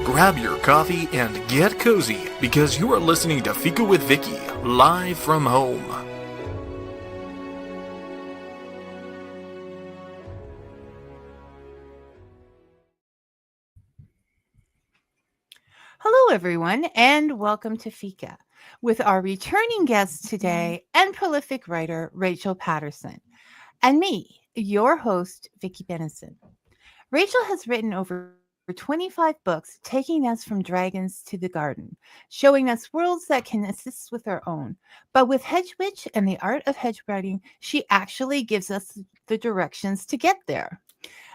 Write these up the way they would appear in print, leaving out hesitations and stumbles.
Grab your coffee and get cozy because you are listening to Fika with Vicky, live from home. Hello, everyone, and welcome to Fika with our returning guest today and prolific writer Rachel Patterson, and me, your host, Vicky Benison. Rachel has written over 25 books, taking us from dragons to the garden, showing us worlds that can assist with our own. But with Hedge Witch and the art of hedge writing, she actually gives us the directions to get there.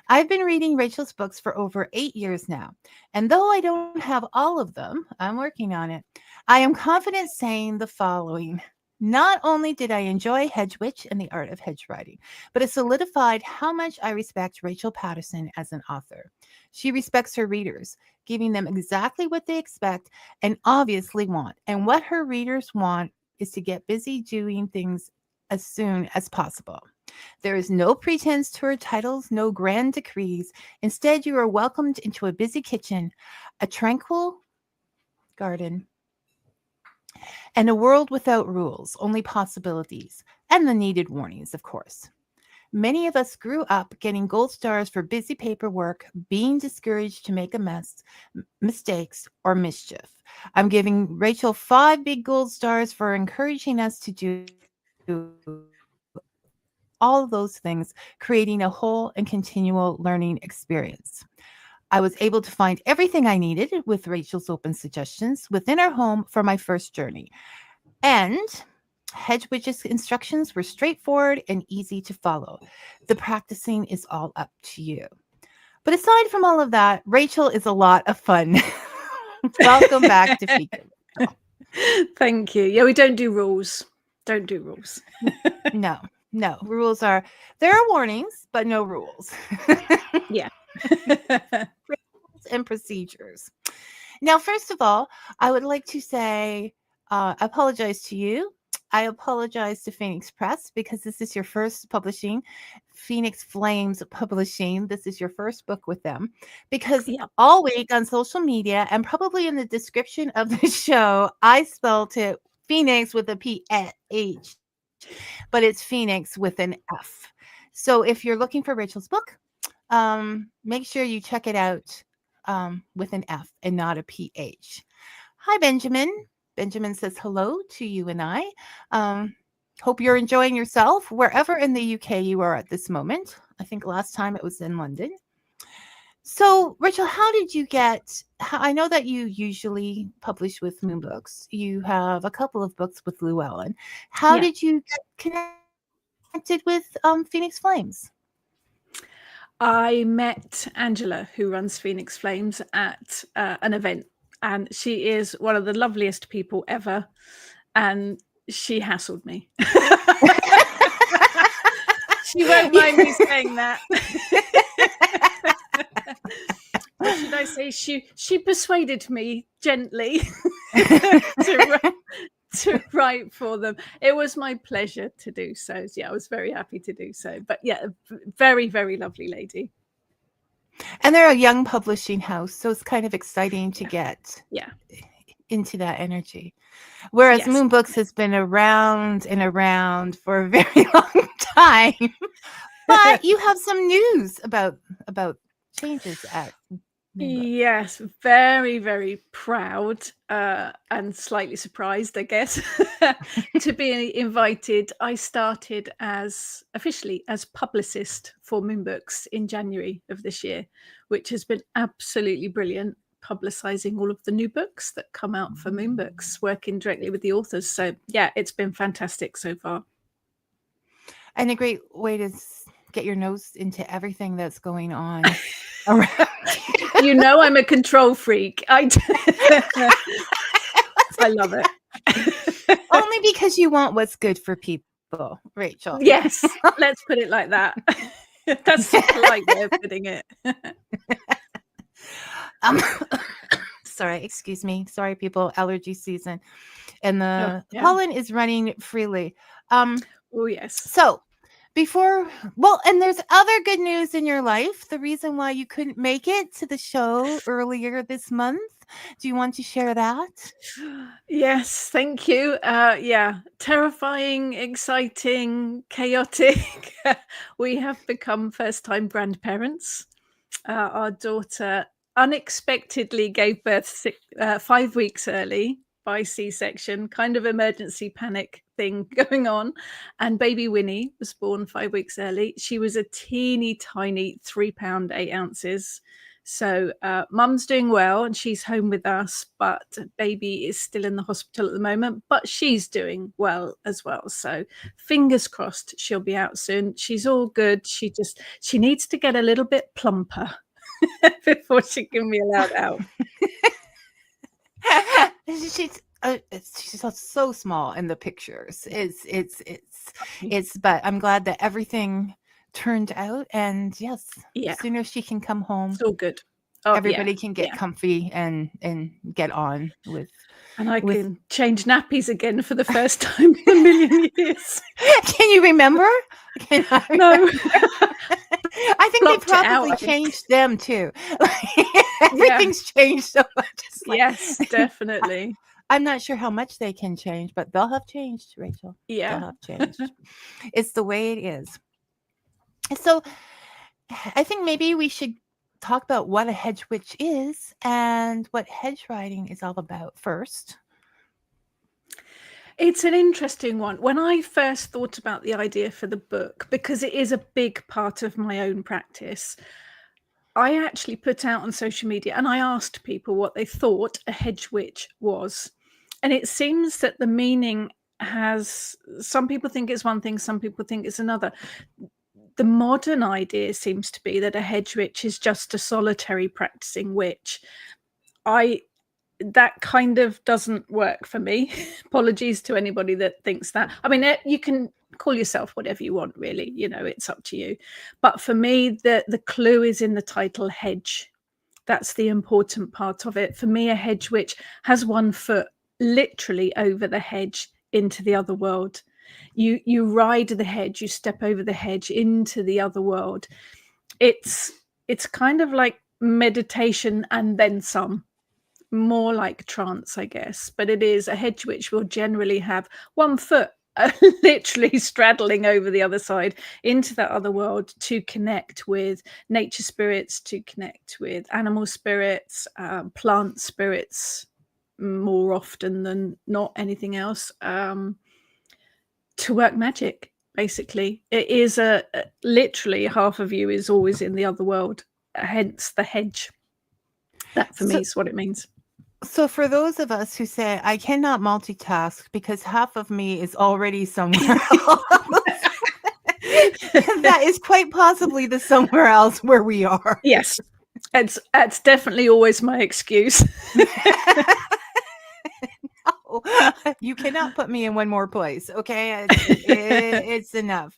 I've been reading Rachel's books for over 8 years now, and though I don't have all of them, I'm working on it. I am confident saying the following. Not only did I enjoy Hedge Witch and the art of hedge writing, but it solidified how much I respect Rachel Patterson as an author. She respects her readers, giving them exactly what they expect and obviously want. And what her readers want is to get busy doing things as soon as possible. There is no pretense to her titles, no grand decrees. Instead, you are welcomed into a busy kitchen, a tranquil garden, and a world without rules, only possibilities, and the needed warnings, of course. Many of us grew up getting gold stars for busy paperwork, being discouraged to make a mess, mistakes, or mischief. I'm giving Rachel 5 big gold stars for encouraging us to do all of those things, creating a whole and continual learning experience. I was able to find everything I needed with Rachel's open suggestions within our home for my first journey. And Hedge Witch's instructions were straightforward and easy to follow. The practicing is all up to you. But aside from all of that, Rachel is a lot of fun. Welcome back to Fika. Thank you. Yeah, we don't do rules. Don't do rules. No. Rules are, there are warnings, but no rules. Yeah. Rules and procedures. Now, first of all, I would like to say, apologize to you. I apologize to Phoenix Press because this is your first publishing, Phoenix Flames Publishing. This is your first book with them. Because all week on social media and probably in the description of the show, I spelled it Phoenix with a P-H, but it's Phoenix with an F. So if you're looking for Rachel's book, make sure you check it out with an F and not a PH. Hi, Benjamin. Benjamin says hello to you and I. Hope you're enjoying yourself wherever in the UK you are at this moment. I think last time it was in London. So, Rachel, how did you get? I know that you usually publish with Moon Books. You have a couple of books with Llewellyn. How did you get connected with Phoenix Flames? I met Angela, who runs Phoenix Flames, at an event, and she is one of the loveliest people ever, and she hassled me. She won't mind me saying that. Or should I say she persuaded me gently to write for them. It was my pleasure to do so. Yeah, I was very happy to do so. But yeah, very, very lovely lady. And they're a young publishing house, so it's kind of exciting to get into that energy. Whereas Moon Books has been around and around for a very long time. But you have some news about changes at Moon Books. Yes, very, very proud and slightly surprised, I guess, to be invited. I started officially as publicist for Moon Books in January of this year, which has been absolutely brilliant, publicising all of the new books that come out for Moon Books, working directly with the authors. So yeah, it's been fantastic so far. And a great way to get your nose into everything that's going on around. You know, I'm a control freak. I love it. Only because you want what's good for people, Rachel. Yes, let's put it like that. That's a polite way of putting it. Sorry, excuse me. Sorry, people. Allergy season, and the pollen is running freely. Oh yes. So, and there's other good news in your life. The reason why you couldn't make it to the show earlier this month. Do you want to share that? Yes, thank you. Yeah, terrifying, exciting, chaotic. We have become first-time grandparents. Our daughter unexpectedly gave birth 5 weeks early by C-section, kind of emergency panic thing going on. And baby Winnie was born 5 weeks early. She was a teeny tiny 3 pound 8 ounces. So mum's doing well and she's home with us, but baby is still in the hospital at the moment, but she's doing well as well. So fingers crossed she'll be out soon. She's all good. She needs to get a little bit plumper before she can be allowed out. She's so small in the pictures. But I'm glad that everything turned out, and yes, Yeah, as soon as she can come home, it's all good. Oh, everybody can get yeah. comfy and get on with. And I can change nappies again for the first time in a million years. Can you remember? No. I think they Blocked it out, probably I think. changed them too. Everything's changed so much. It's like- Yes, definitely. I'm not sure how much they can change, but they'll have changed, Rachel. Yeah. They'll have changed. It's the way it is. So I think maybe we should talk about what a hedge witch is and what hedge riding is all about first. It's an interesting one. When I first thought about the idea for the book, because it is a big part of my own practice, I actually put out on social media and I asked people what they thought a hedge witch was. And it seems that the meaning has, some people think it's one thing, some people think it's another. The modern idea seems to be that a hedge witch is just a solitary practicing witch. That kind of doesn't work for me. Apologies to anybody that thinks that. I mean, you can call yourself whatever you want, really. You know, it's up to you. But for me, the clue is in the title hedge. That's the important part of it. For me, a hedge witch has one foot literally over the hedge into the other world. You ride the hedge, you step over the hedge into the other world. It's kind of like meditation and then some, more like trance, I guess. But it is, a hedge witch will generally have one foot literally straddling over the other side into that other world to connect with nature spirits, to connect with animal spirits, plant spirits, more often than not anything else, to work magic. Basically, it is literally half of you is always in the other world, hence the hedge. That for me is what it means. So for those of us who say I cannot multitask because half of me is already somewhere else, that is quite possibly the somewhere else where we are. Yes, that's definitely always my excuse. No, you cannot put me in one more place. Okay, it's enough.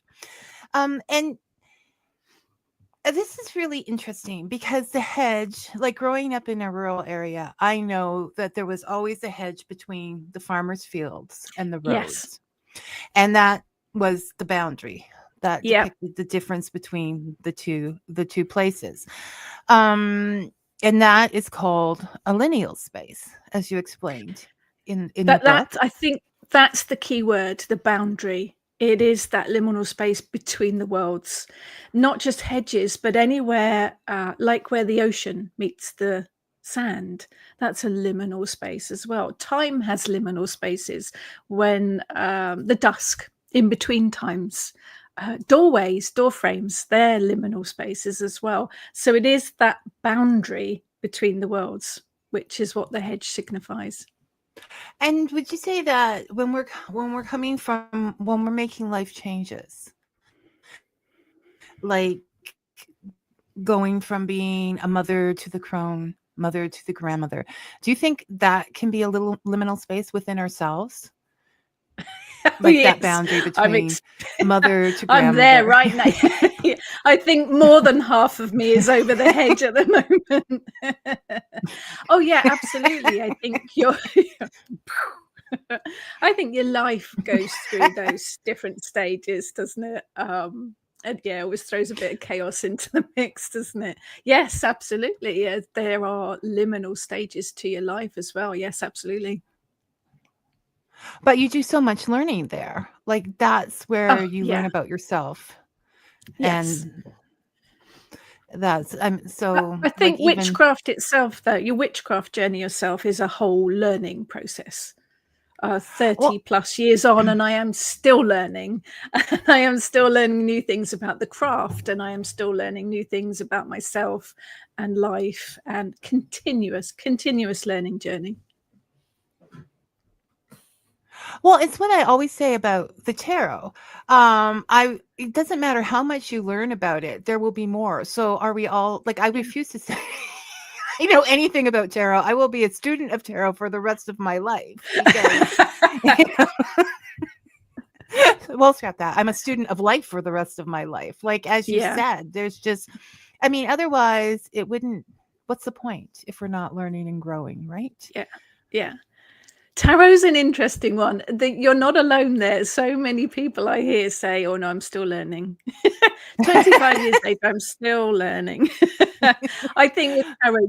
And this is really interesting because the hedge, like growing up in a rural area, I know that there was always a hedge between the farmers' fields and the roads. Yes. And that was the boundary that depicted the difference between the two places. And that is called a lineal space, as you explained in the book. I think that's the key word, the boundary. It is that liminal space between the worlds, not just hedges, but anywhere like where the ocean meets the sand. That's a liminal space as well. Time has liminal spaces when the dusk, in between times, doorways, door frames, they're liminal spaces as well. So it is that boundary between the worlds, which is what the hedge signifies. And would you say that when we're making life changes, like going from being a mother to the crone, mother to the grandmother, do you think that can be a little liminal space within ourselves? Like yes. That boundary between mother to grandmother. I'm there right now. I think more than half of me is over the hedge at the moment. Oh yeah, absolutely. I think you're I think your life goes through those different stages, doesn't it? And yeah, always throws a bit of chaos into the mix, doesn't it? Yes, absolutely. Yeah, there are liminal stages to your life as well. Yes, absolutely. But you do so much learning there. Like that's where Oh, you learn yeah. about yourself. Yes. And that's I'm so I like think even witchcraft itself, though, your witchcraft journey yourself is a whole learning process. 30 well plus years on, and I am still learning. And I am still learning new things about the craft, and I am still learning new things about myself and life, and continuous learning journey. well it's what I always say about the tarot. I it doesn't matter how much you learn about it, there will be more. So are we all like I refuse to say I know anything about tarot. I will be a student of tarot for the rest of my life because you know, well, scrap that. I'm a student of life for the rest of my life. Like as you Yeah, said, there's just I mean, otherwise it wouldn't what's the point if we're not learning and growing, right? yeah, yeah. Tarot's an interesting one. You're not alone there. So many people I hear say, "Oh no, I'm still learning." 25 years later, I'm still learning. I think with tarot,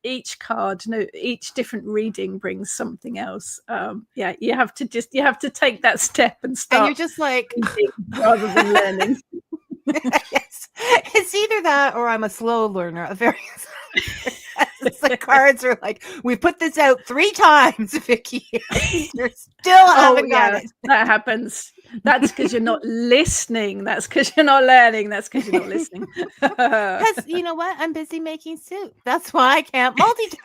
each card, no, each different reading brings something else. Yeah, you have to take that step and And you're start just like reading rather than learning. yes. It's either that or I'm a slow learner, a very it's like cards are like, we put this out 3 times, Vicky. You still Oh haven't got yeah, it. that happens. That's because you're not listening. That's because you're not learning. That's because you're not listening. Because you know what? I'm busy making soup. That's why I can't multitask.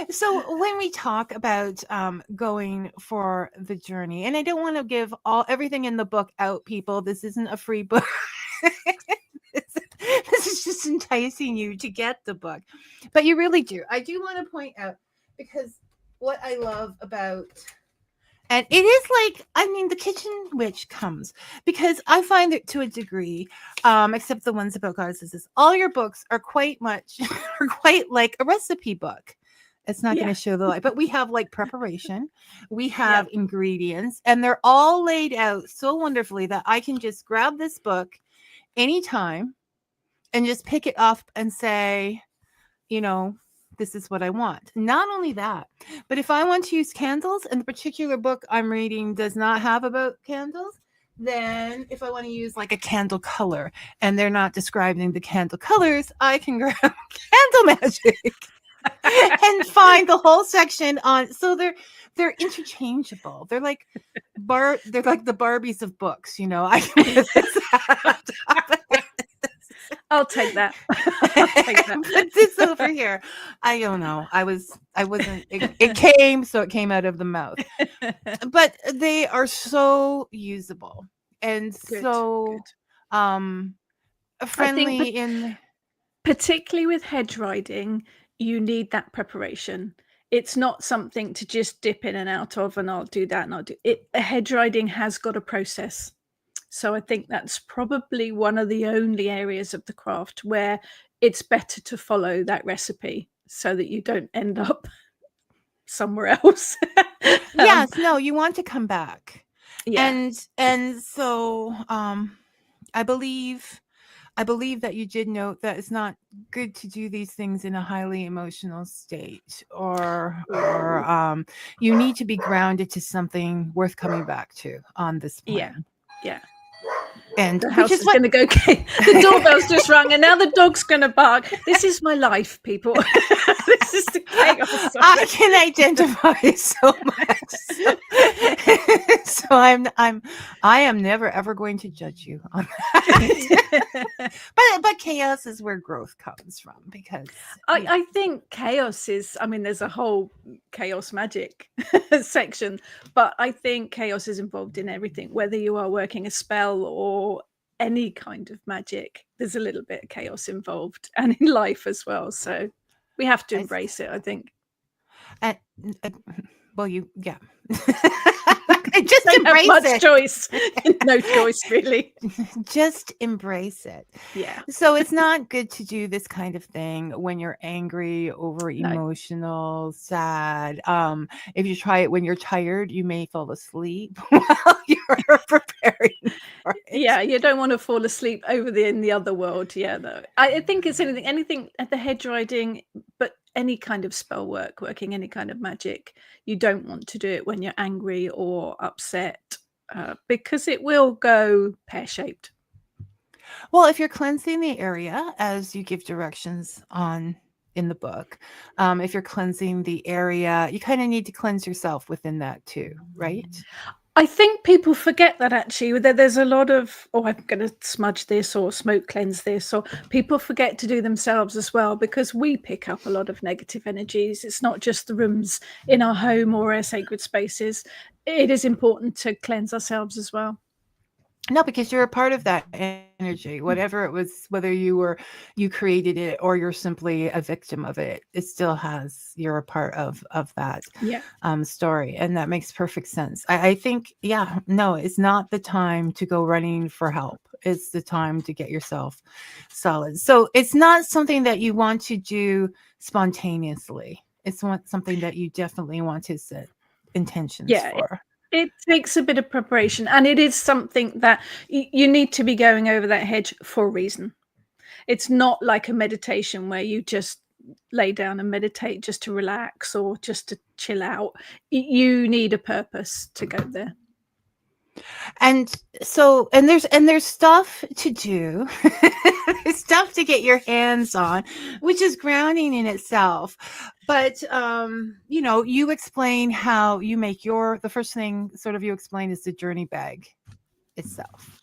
So when we talk about going for the journey, and I don't want to give everything in the book out, people. This isn't a free book. This is just enticing you to get the book, but you really do. I do want to point out because what I love about and it is like, I mean, the kitchen witch comes because I find that to a degree, except the ones about goddesses, all your books are quite much, are quite like a recipe book. It's not going Yeah, to show the light, but we have like preparation, we yeah. have ingredients, and they're all laid out so wonderfully that I can just grab this book anytime and just pick it up and say, you know, this is what I want. Not only that, but if I want to use candles and the particular book I'm reading does not have about candles, then if I want to use like a candle color and they're not describing the candle colors, I can grab candle magic and find the whole section on so they're interchangeable. They're like they're like the Barbies of books, you know. I can put this on top of it. I'll take that. I'll take that. Put this over here. I don't know. I wasn't it came, so it came out of the mouth. But they are so usable and Good, so good. um I think, friendly in particularly with hedge riding, you need that preparation. It's not something to just dip in and out of, and I'll do that, and I'll do it. Hedge riding has got a process. So I think that's probably one of the only areas of the craft where it's better to follow that recipe so that you don't end up somewhere else. Um, yes, no, you want to come back. yeah, And so I believe that you did note that it's not good to do these things in a highly emotional state or you need to be grounded to something worth coming back to on this yeah, plane. yeah. And The which house is is what going to go. The doorbell's just rung, and now the dog's going to bark. This is my life, people. This is the chaos. I can identify so much. So I am never ever going to judge you on that. But chaos is where growth comes from because I think chaos is, I mean, there's a whole chaos magic section, but I think chaos is involved in everything, whether you are working a spell or any kind of magic. There's a little bit of chaos involved, and in life as well. So we have to embrace it, I think. and, well, you yeah. Just Don't have embrace much it. choice. No choice, really. Just embrace it. Yeah. So it's not good to do this kind of thing when you're angry, over No. emotional, sad. If you try it when you're tired, you may fall asleep while you're preparing for it. Yeah, you don't want to fall asleep in the other world. Yeah, no. I think it's anything at the hedge riding, but any kind of spell working any kind of magic, you don't want to do it when you're angry or upset, because it will go pear-shaped. Well, if you're cleansing the area, as you give directions on in the book, if you're cleansing the area, you kind of need to cleanse yourself within that too, right? I think people forget that actually. There's a lot of, oh, I'm going to smudge this or smoke cleanse this, or people forget to do themselves as well because we pick up a lot of negative energies. It's not just the rooms in our home or our sacred spaces. It is important to cleanse ourselves as well. No, because you're a part of that energy, whatever it was, whether you created it or you're simply a victim of it, it still has, you're a part of that Yeah. story. And that makes perfect sense. I think, yeah, no, it's not the time to go running for help. It's the time to get yourself solid. So it's not something that you want to do spontaneously. It's something that you definitely want to set intentions for. It takes a bit of preparation, and it is something that you need to be going over that hedge for a reason. It's not like a meditation where you just lay down and meditate just to relax or just to chill out. You need a purpose to go there. And so, and there's stuff to do. There's stuff to get your hands on, which is grounding in itself. But you explain how you make the first thing sort of you explain is the journey bag itself.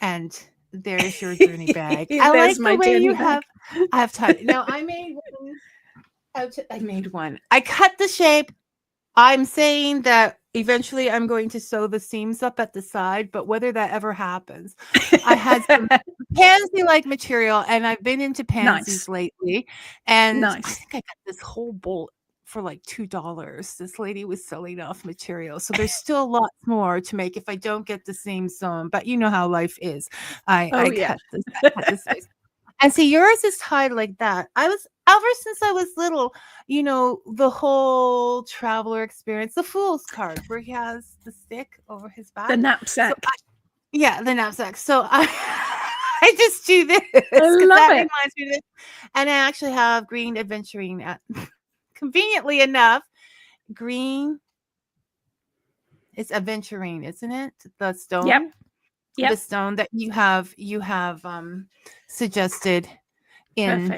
And there's your journey bag. I like the way you have. I have time. Now I made one. I cut the shape. I'm saying that eventually I'm going to sew the seams up at the side, but whether that ever happens, I had some pansy-like material, and I've been into pansies lately. And I think I got this whole bolt for like $2. This lady was selling off material. So there's still lots more to make if I don't get the seams sewn, but you know how life is. I cut this space. And see, yours is tied like that. Ever since I was little, the whole traveler experience, the fool's card where he has the stick over his back. The knapsack. The knapsack. So I just do this. I love that it. reminds me of this. And I actually have green adventuring conveniently enough, green. It's aventurine, isn't it? The stone. Yep. The stone that you have suggested in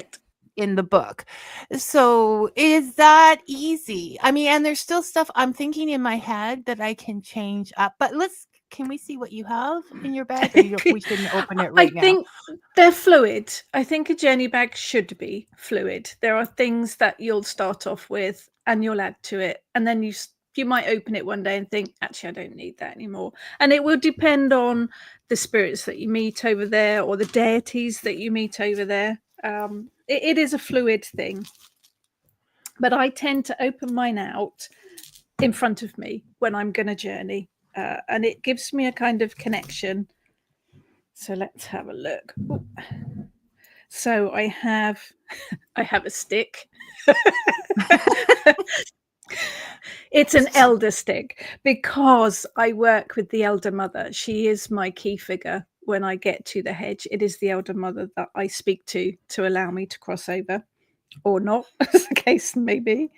the book. So is that easy? I mean, and there's still stuff I'm thinking in my head that I can change up, but can we see what you have in your bag? Or we shouldn't open it right now. I think they're fluid. I think a journey bag should be fluid. There are things that you'll start off with and you'll add to it, and then you might open it one day and think, actually, I don't need that anymore. And it will depend on the spirits that you meet over there or the deities that you meet over there. It is a fluid thing. But I tend to open mine out in front of me when I'm going to journey. And it gives me a kind of connection. So let's have a look. Ooh. So I have a stick. It's an elder stick because I work with the elder mother. She is my key figure when I get to the hedge. It is the elder mother that I speak to allow me to cross over, or not, as the case may be.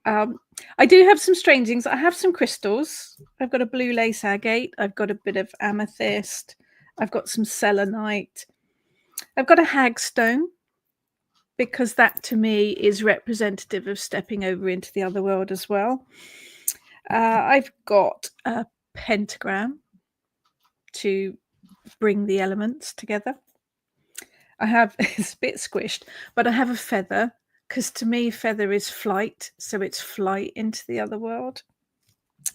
I do have some strange things. I have some crystals. I've got a blue lace agate. I've got a bit of amethyst. I've got some selenite. I've got a hagstone, because that to me is representative of stepping over into the other world as well. I've got a pentagram to bring the elements together. I have, it's a bit squished, but I have a feather, because to me feather is flight, so it's flight into the other world.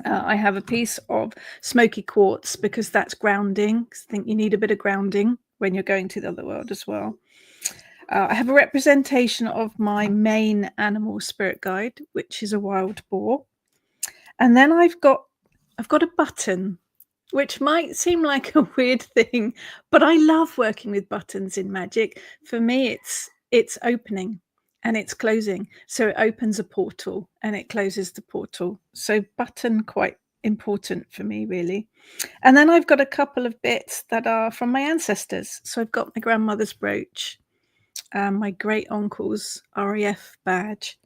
I have a piece of smoky quartz, because that's grounding. I think you need a bit of grounding when you're going to the other world as well. I have a representation of my main animal spirit guide, which is a wild boar. And then I've got I've got a button, which might seem like a weird thing, but I love working with buttons in magic. For me, it's opening and it's closing. So it opens a portal and it closes the portal. So button, quite important for me, really. And then I've got a couple of bits that are from my ancestors. So I've got my grandmother's brooch, my great uncle's RAF badge,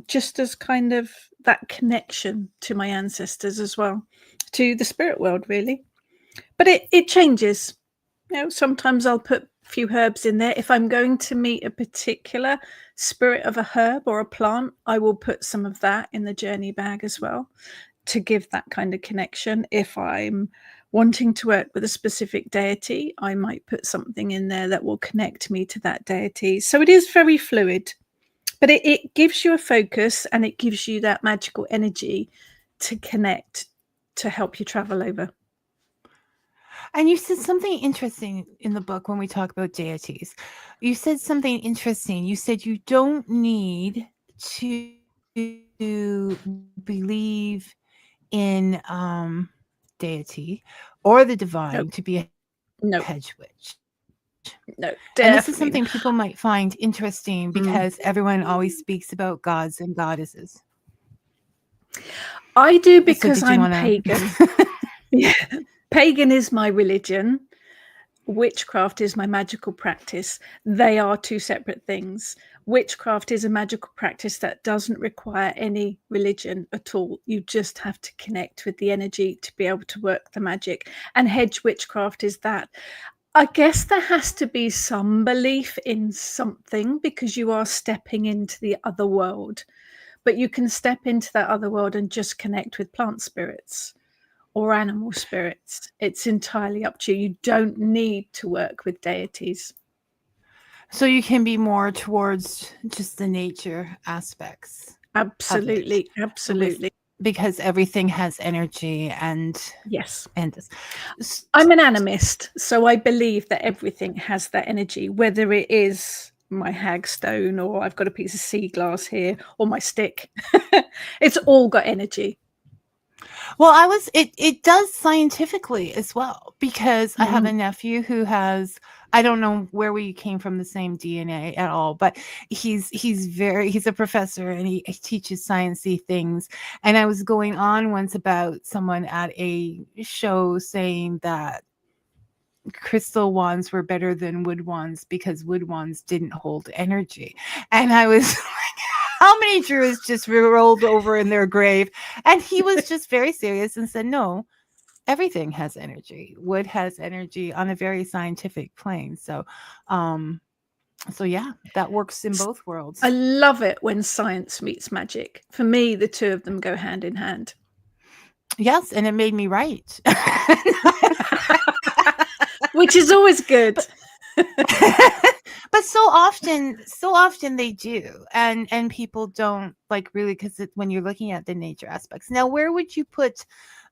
just as kind of that connection to my ancestors as well, to the spirit world, really. But it changes. Sometimes I'll put a few herbs in there. If I'm going to meet a particular spirit of a herb or a plant, I will put some of that in the journey bag as well to give that kind of connection. If I'm wanting to work with a specific deity, I might put something in there that will connect me to that deity. So it is very fluid, but it gives you a focus and it gives you that magical energy to connect, to help you travel over. And you said something interesting in the book when we talk about deities. You said something interesting. You said you don't need to believe in deity or the divine Nope. to be a No, hedge witch. no, And this is definitely something not. people might find interesting because everyone always speaks about gods and goddesses. I do So because did you I'm want pagan. to? Yeah. Pagan is my religion. Witchcraft is my magical practice. They are two separate things. Witchcraft is a magical practice that doesn't require any religion at all. You just have to connect with the energy to be able to work the magic. And hedge witchcraft is that. I guess there has to be some belief in something because you are stepping into the other world. But you can step into that other world and just connect with plant spirits or animal spirits. It's entirely up to you. You don't need to work with deities. So you can be more towards just the nature aspects of it. Absolutely. Absolutely. Because everything has energy and Yes. this. I'm an animist, so I believe that everything has that energy, whether it is my hagstone or I've got a piece of sea glass here or my stick. It's all got energy. Well, it does scientifically as well, because I have a nephew who has, I don't know where we came from the same DNA at all, but he's a professor and he teaches sciencey things. And I was going on once about someone at a show saying that crystal wands were better than wood wands because wood wands didn't hold energy. And I was how many druids just rolled over in their grave? And he was just very serious and said, no, everything has energy. Wood has energy on a very scientific plane. So yeah, that works in both worlds. I love it when science meets magic. For me, the two of them go hand in hand. Yes, and it made me write. Which is always good. But so often they do, and people don't like really, because when you're looking at the nature aspects. Now, where would you put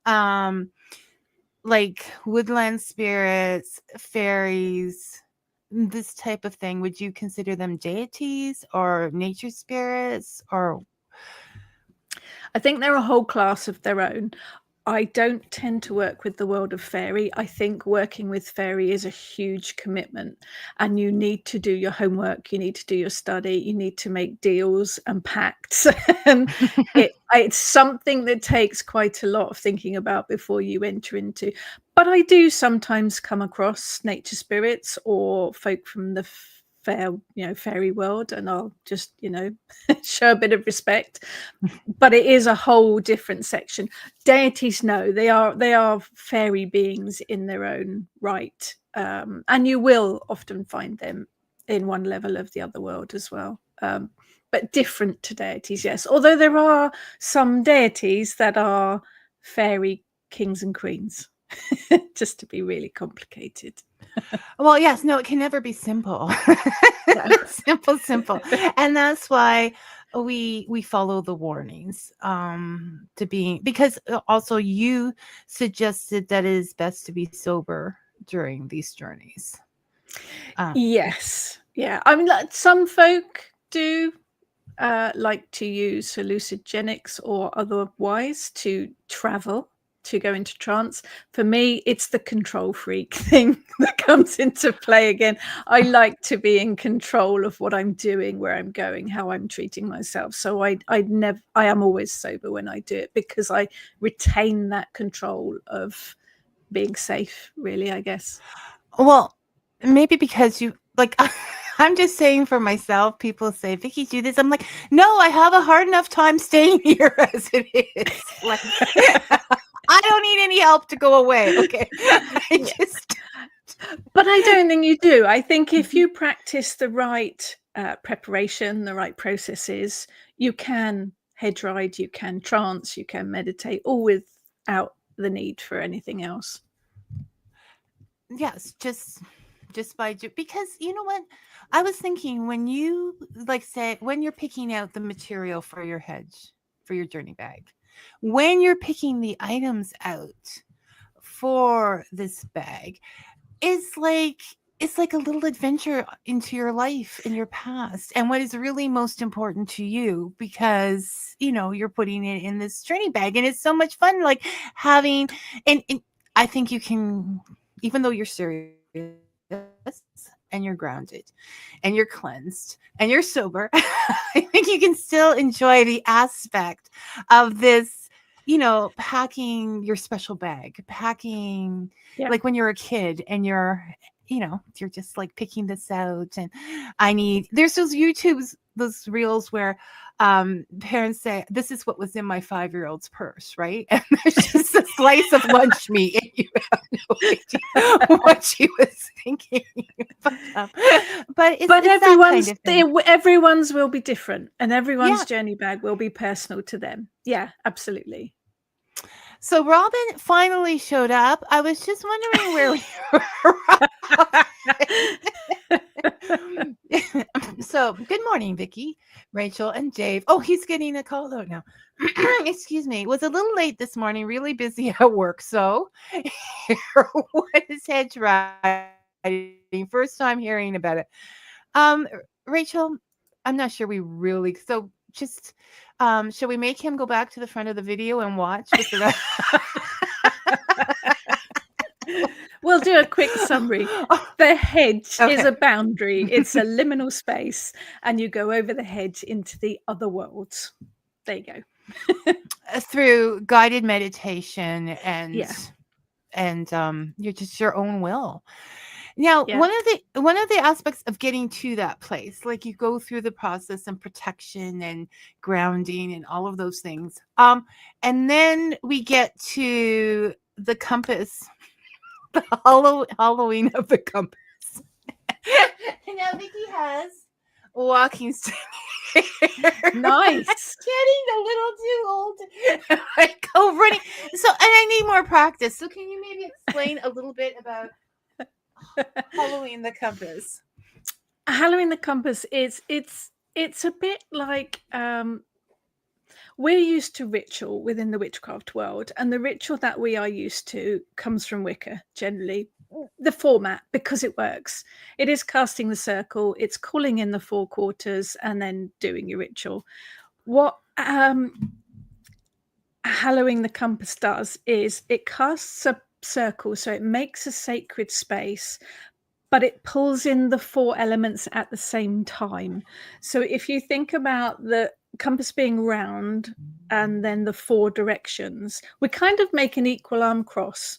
like woodland spirits, fairies, this type of thing? Would you consider them deities or nature spirits? Or I think they're a whole class of their own. I don't tend to work with the world of fairy. I think working with fairy is a huge commitment, and you need to do your homework, you need to do your study, you need to make deals and pacts. And it's something that takes quite a lot of thinking about before you enter into. But I do sometimes come across nature spirits or folk from the fairy world, and I'll just, show a bit of respect. But it is a whole different section. Deities, no, they are fairy beings in their own right, and you will often find them in one level of the other world as well, but different to deities, yes. Although there are some deities that are fairy kings and queens, just to be really complicated. well, yes, no, it can never be simple. Simple. And that's why we follow the warnings to be, because also you suggested that it is best to be sober during these journeys. Yes. Yeah. I mean, like, some folk do like to use hallucinogenics or otherwise to travel, to go into trance. For me, it's the control freak thing that comes into play again. I like to be in control of what I'm doing, where I'm going, how I'm treating myself. So I am always sober when I do it, because I retain that control of being safe, really, I guess. Well, maybe because you like I'm just saying for myself, people say, Vicky, do this. I'm like, no, I have a hard enough time staying here as it is. Like I don't need any help to go away. Okay. But I don't think you do. I think if you practice the right preparation, the right processes, you can hedge ride, you can trance, you can meditate, all without the need for anything else. Yes, just by because you know what? I was thinking when you say when you're picking out the material for your hedge, for your journey bag, when you're picking the items out for this bag, it's like a little adventure into your life and your past and what is really most important to you, because you're putting it in this journey bag and it's so much fun, like having and I think you can, even though you're serious and you're grounded and you're cleansed and you're sober, I think you can still enjoy the aspect of this, packing your special bag, packing like when you're a kid and you're just like picking this out. And there's those reels where parents say, this is what was in my 5-year-old's purse, right? And there's just a slice of lunch meat and you have no idea what she was thinking. But everyone's everyone's will be different, and everyone's journey bag will be personal to them. Yeah, absolutely. So Robin finally showed up. I was just wondering where we were. So good morning, Vicky, Rachel, and Dave. Oh, he's getting a call out now. Excuse me. Was a little late this morning, really busy at work. So what is hedge riding? First time hearing about it. Rachel, I'm not sure we really just shall we make him go back to the front of the video and watch with the rest? We'll do a quick summary. The hedge is a boundary. It's a liminal space, and you go over the hedge into the other worlds. There you go. Through guided meditation and you're just your own will. Now, one of the aspects of getting to that place, like you go through the process and protection and grounding and all of those things. And then we get to the compass, the Halloween of the compass. And now Vicky has a walking stick. Nice. Getting a little too old to go running. So, and I need more practice. So can you maybe explain a little bit about Halloween the compass? Halloween the compass is it's a bit like we're used to ritual within the witchcraft world, and the ritual that we are used to comes from Wicca, generally. The format, because it works. It is casting the circle, it's calling in the 4 quarters, and then doing your ritual. What Halloween the compass does is it casts a circle, so it makes a sacred space, but it pulls in the 4 elements at the same time. So if you think about the compass being round and then the 4 directions, we kind of make an equal arm cross,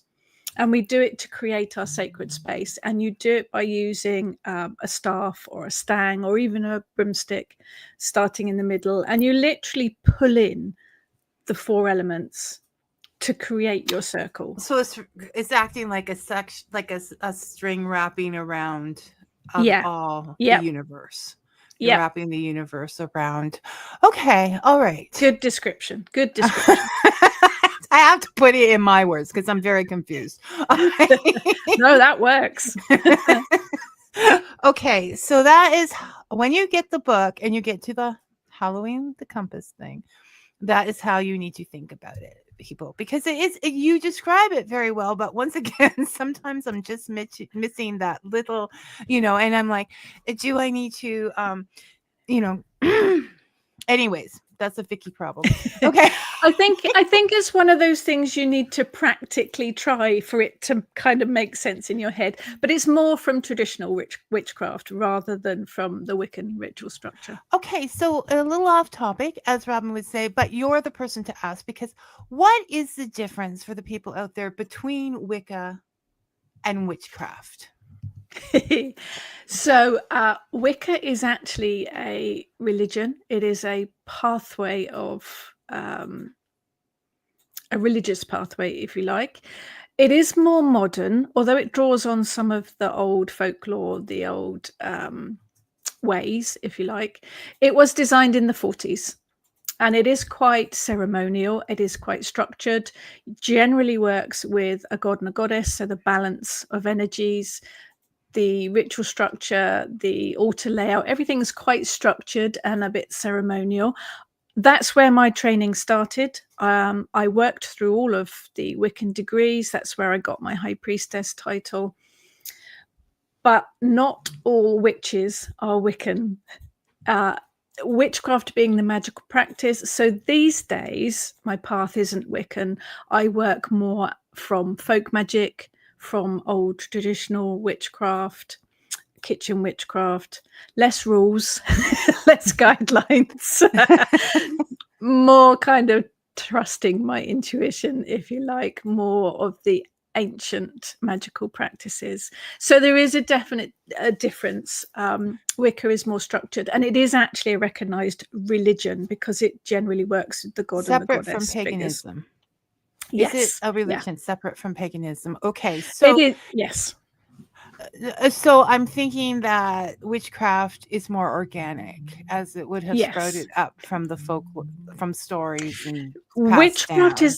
and we do it to create our sacred space. And you do it by using a staff or a stang or even a broomstick, starting in the middle, and you literally pull in the 4 elements to create your circle. So it's acting like a string wrapping around all the universe. You're wrapping the universe around. Okay, all right. Good description. I have to put it in my words because I'm very confused. No, that works. Okay, so that is when you get the book and you get to the Halloween the compass thing. That is how you need to think about it, people, because you describe it very well. But once again, sometimes I'm just missing that little, and I'm like, do I need to, Anyways, that's a Vicky problem. Okay. I think it's one of those things you need to practically try for it to kind of make sense in your head. But it's more from traditional witchcraft rather than from the Wiccan ritual structure. Okay, so a little off topic, as Robin would say, but you're the person to ask, because what is the difference for the people out there between Wicca and witchcraft? So Wicca is actually a religion. It is a pathway of a religious pathway, if you like. It is more modern, although it draws on some of the old folklore, the old ways, if you like. It was designed in the 40s. And it is quite ceremonial. It is quite structured. Generally works with a god and a goddess, so the balance of energies, the ritual structure, the altar layout, everything's quite structured and a bit ceremonial. That's where my training started. I worked through all of the Wiccan degrees. That's where I got my High Priestess title. But not all witches are Wiccan. Witchcraft being the magical practice. So these days, my path isn't Wiccan. I work more from folk magic, from old traditional witchcraft, kitchen witchcraft, less rules, less guidelines, more kind of trusting my intuition, if you like, more of the ancient magical practices. So there is a definite difference. Wicca is more structured, and it is actually a recognized religion because it generally works with the god and the Separate from goddess figures. paganism. Yes. Is it a Yeah. religion separate from paganism? Okay, so It is, yes. So I'm thinking that witchcraft is more organic, as it would have Yes. sprouted up from the folk, from stories and Witchcraft down.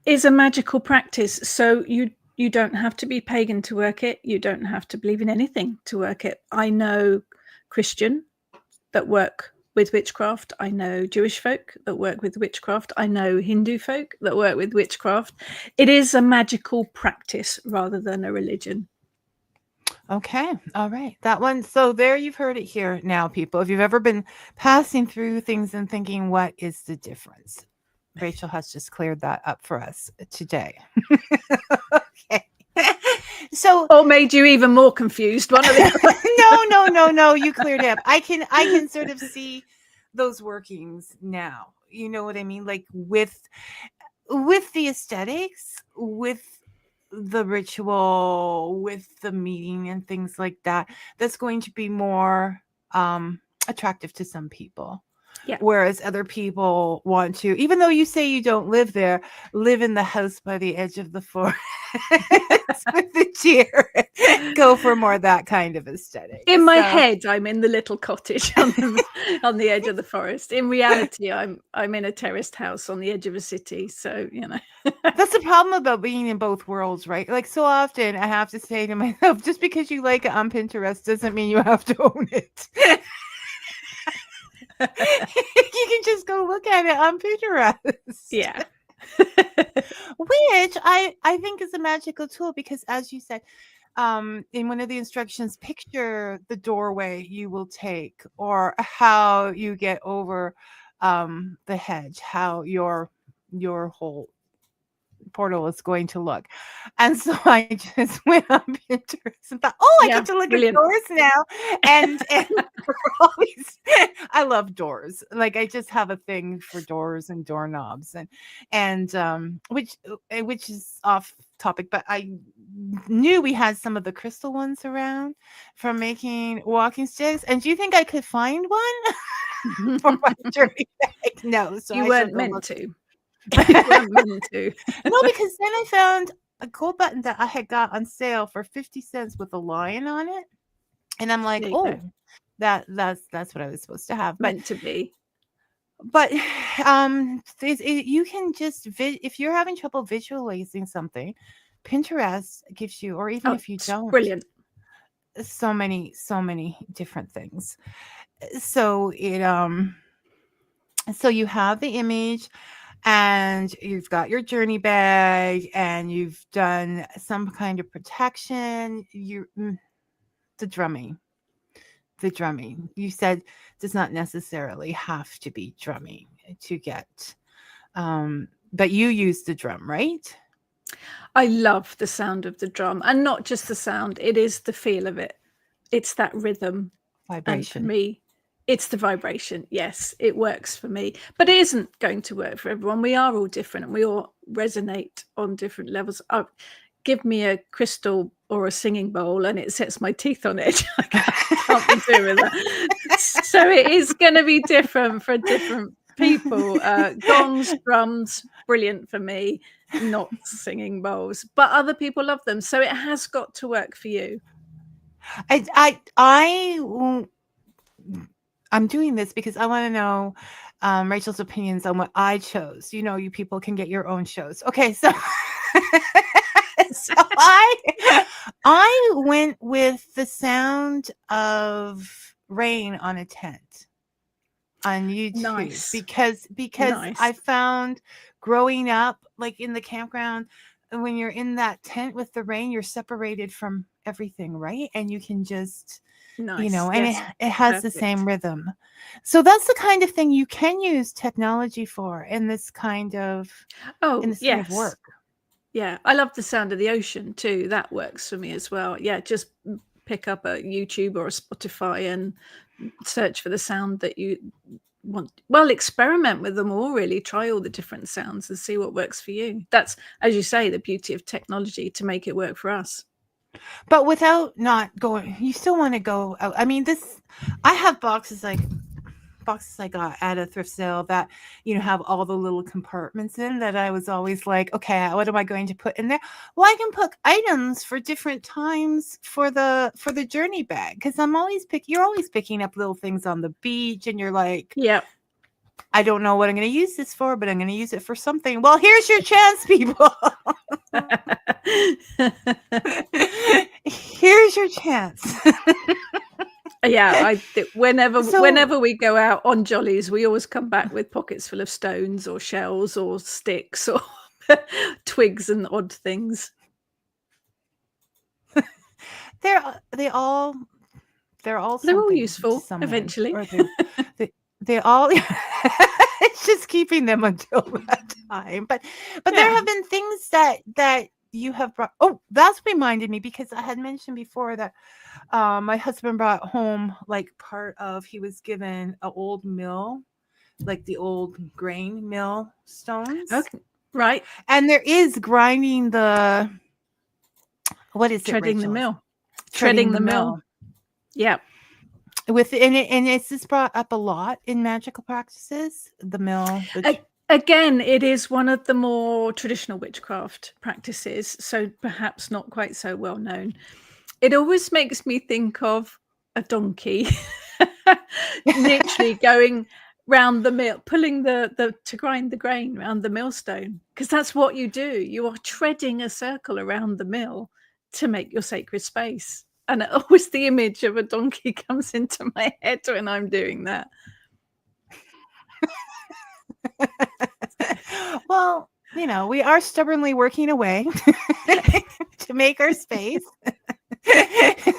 is a magical practice, so you don't have to be pagan to work it. You don't have to believe in anything to work it. I know Christian that work with witchcraft. I know Jewish folk that work with witchcraft. I know Hindu folk that work with witchcraft. It is a magical practice rather than a religion. Okay. All right. That one. So there, you've heard it here now, people. If you've ever been passing through things and thinking, what is the difference? Rachel has just cleared that up for us today. Okay. So, or made you even more confused. One of the no. You cleared it up. I can sort of see those workings now. You know what I mean? Like with the aesthetics, with the ritual, with the meeting and things like that, that's going to be more attractive to some people. Yeah. Whereas other people want to, even though you say you don't live there, live in the house by the edge of the forest with the deer, go for more that kind of aesthetic. In my head, I'm in the little cottage on the edge of the forest. In reality, I'm in a terraced house on the edge of a city. So, you know. That's the problem about being in both worlds, right? Like, so often I have to say to myself, just because you like it on Pinterest doesn't mean you have to own it. You can just go look at it on Pinterest. Yeah. Which I think is a magical tool because, as you said, in one of the instructions, picture the doorway you will take or how you get over the hedge, how your whole portal is going to look. And so I just went on Pinterest and thought, I get to look at doors now. And always, I love doors. Like, I just have a thing for doors and doorknobs and which is off topic, but I knew we had some of the crystal ones around for making walking sticks. And do you think I could find one for my journey bag? No, so you weren't meant to. No, because then I found a gold button that I had got on sale for 50 cents with a lion on it, and I'm like, that's what I was supposed to have. Meant to be. But you can just if you're having trouble visualizing something, Pinterest gives you, or even if you don't, brilliant, so many different things. So it so you have the image. And you've got your journey bag and you've done some kind of protection. The drumming the drumming. You said does not necessarily have to be drumming to get, but you use the drum, right? I love the sound of the drum, and not just the sound, it is the feel of it. It's that rhythm. And for Vibration. me, it's the vibration. Yes, it works for me, but it isn't going to work for everyone. We are all different and we all resonate on different levels. Give me a crystal or a singing bowl and it sets my teeth on edge. I can't be doing that. So it is going to be different for different people. Gongs, drums, brilliant for me, not singing bowls, but other people love them. So it has got to work for you. I'm doing this because I want to know Rachel's opinions on what I chose. You know, you people can get your own shows. Okay, so so I went with the sound of rain on a tent on YouTube. Nice. because Nice. I found growing up, like in the campground, when you're in that tent with the rain, you're separated from everything, right? And you can just, Nice. and Yes. it has the same rhythm. So that's the kind of thing you can use technology for in this kind of kind of work. Yeah, I love the sound of the ocean too. That works for me as well. Yeah, just pick up a YouTube or a Spotify and search for the sound that you want. Well, experiment with them all, really. Try all the different sounds and see what works for you. That's, as you say, the beauty of technology to make it work for us. But without not going, you still want to go out. I mean, I have boxes I got at a thrift sale that, have all the little compartments in that I was always like, okay, what am I going to put in there? Well, I can put items for different times for the journey bag. Cause you're always picking up little things on the beach and you're like, yeah, I don't know what I'm going to use this for, but I'm going to use it for something. Well, here's your chance, people. Here's your chance. Yeah, whenever we go out on jollies, we always come back with pockets full of stones or shells or sticks or twigs and odd things. They're all useful eventually. They all it's just keeping them until that time. But there have been things that you have brought. Oh, that's reminded me, because I had mentioned before that my husband brought home, like, he was given an old mill, like the old grain mill stones. Okay. Right. And there is grinding what is it? Treading Rachel? the mill. Treading the mill. Yeah. And it's just brought up a lot in magical practices, the mill. Again, it is one of the more traditional witchcraft practices, so perhaps not quite so well known. It always makes me think of a donkey literally going round the mill, pulling to grind the grain around the millstone, because that's what you do. You are treading a circle around the mill to make your sacred space. And always the image of a donkey comes into my head when I'm doing that. Well, we are stubbornly working away to make our space.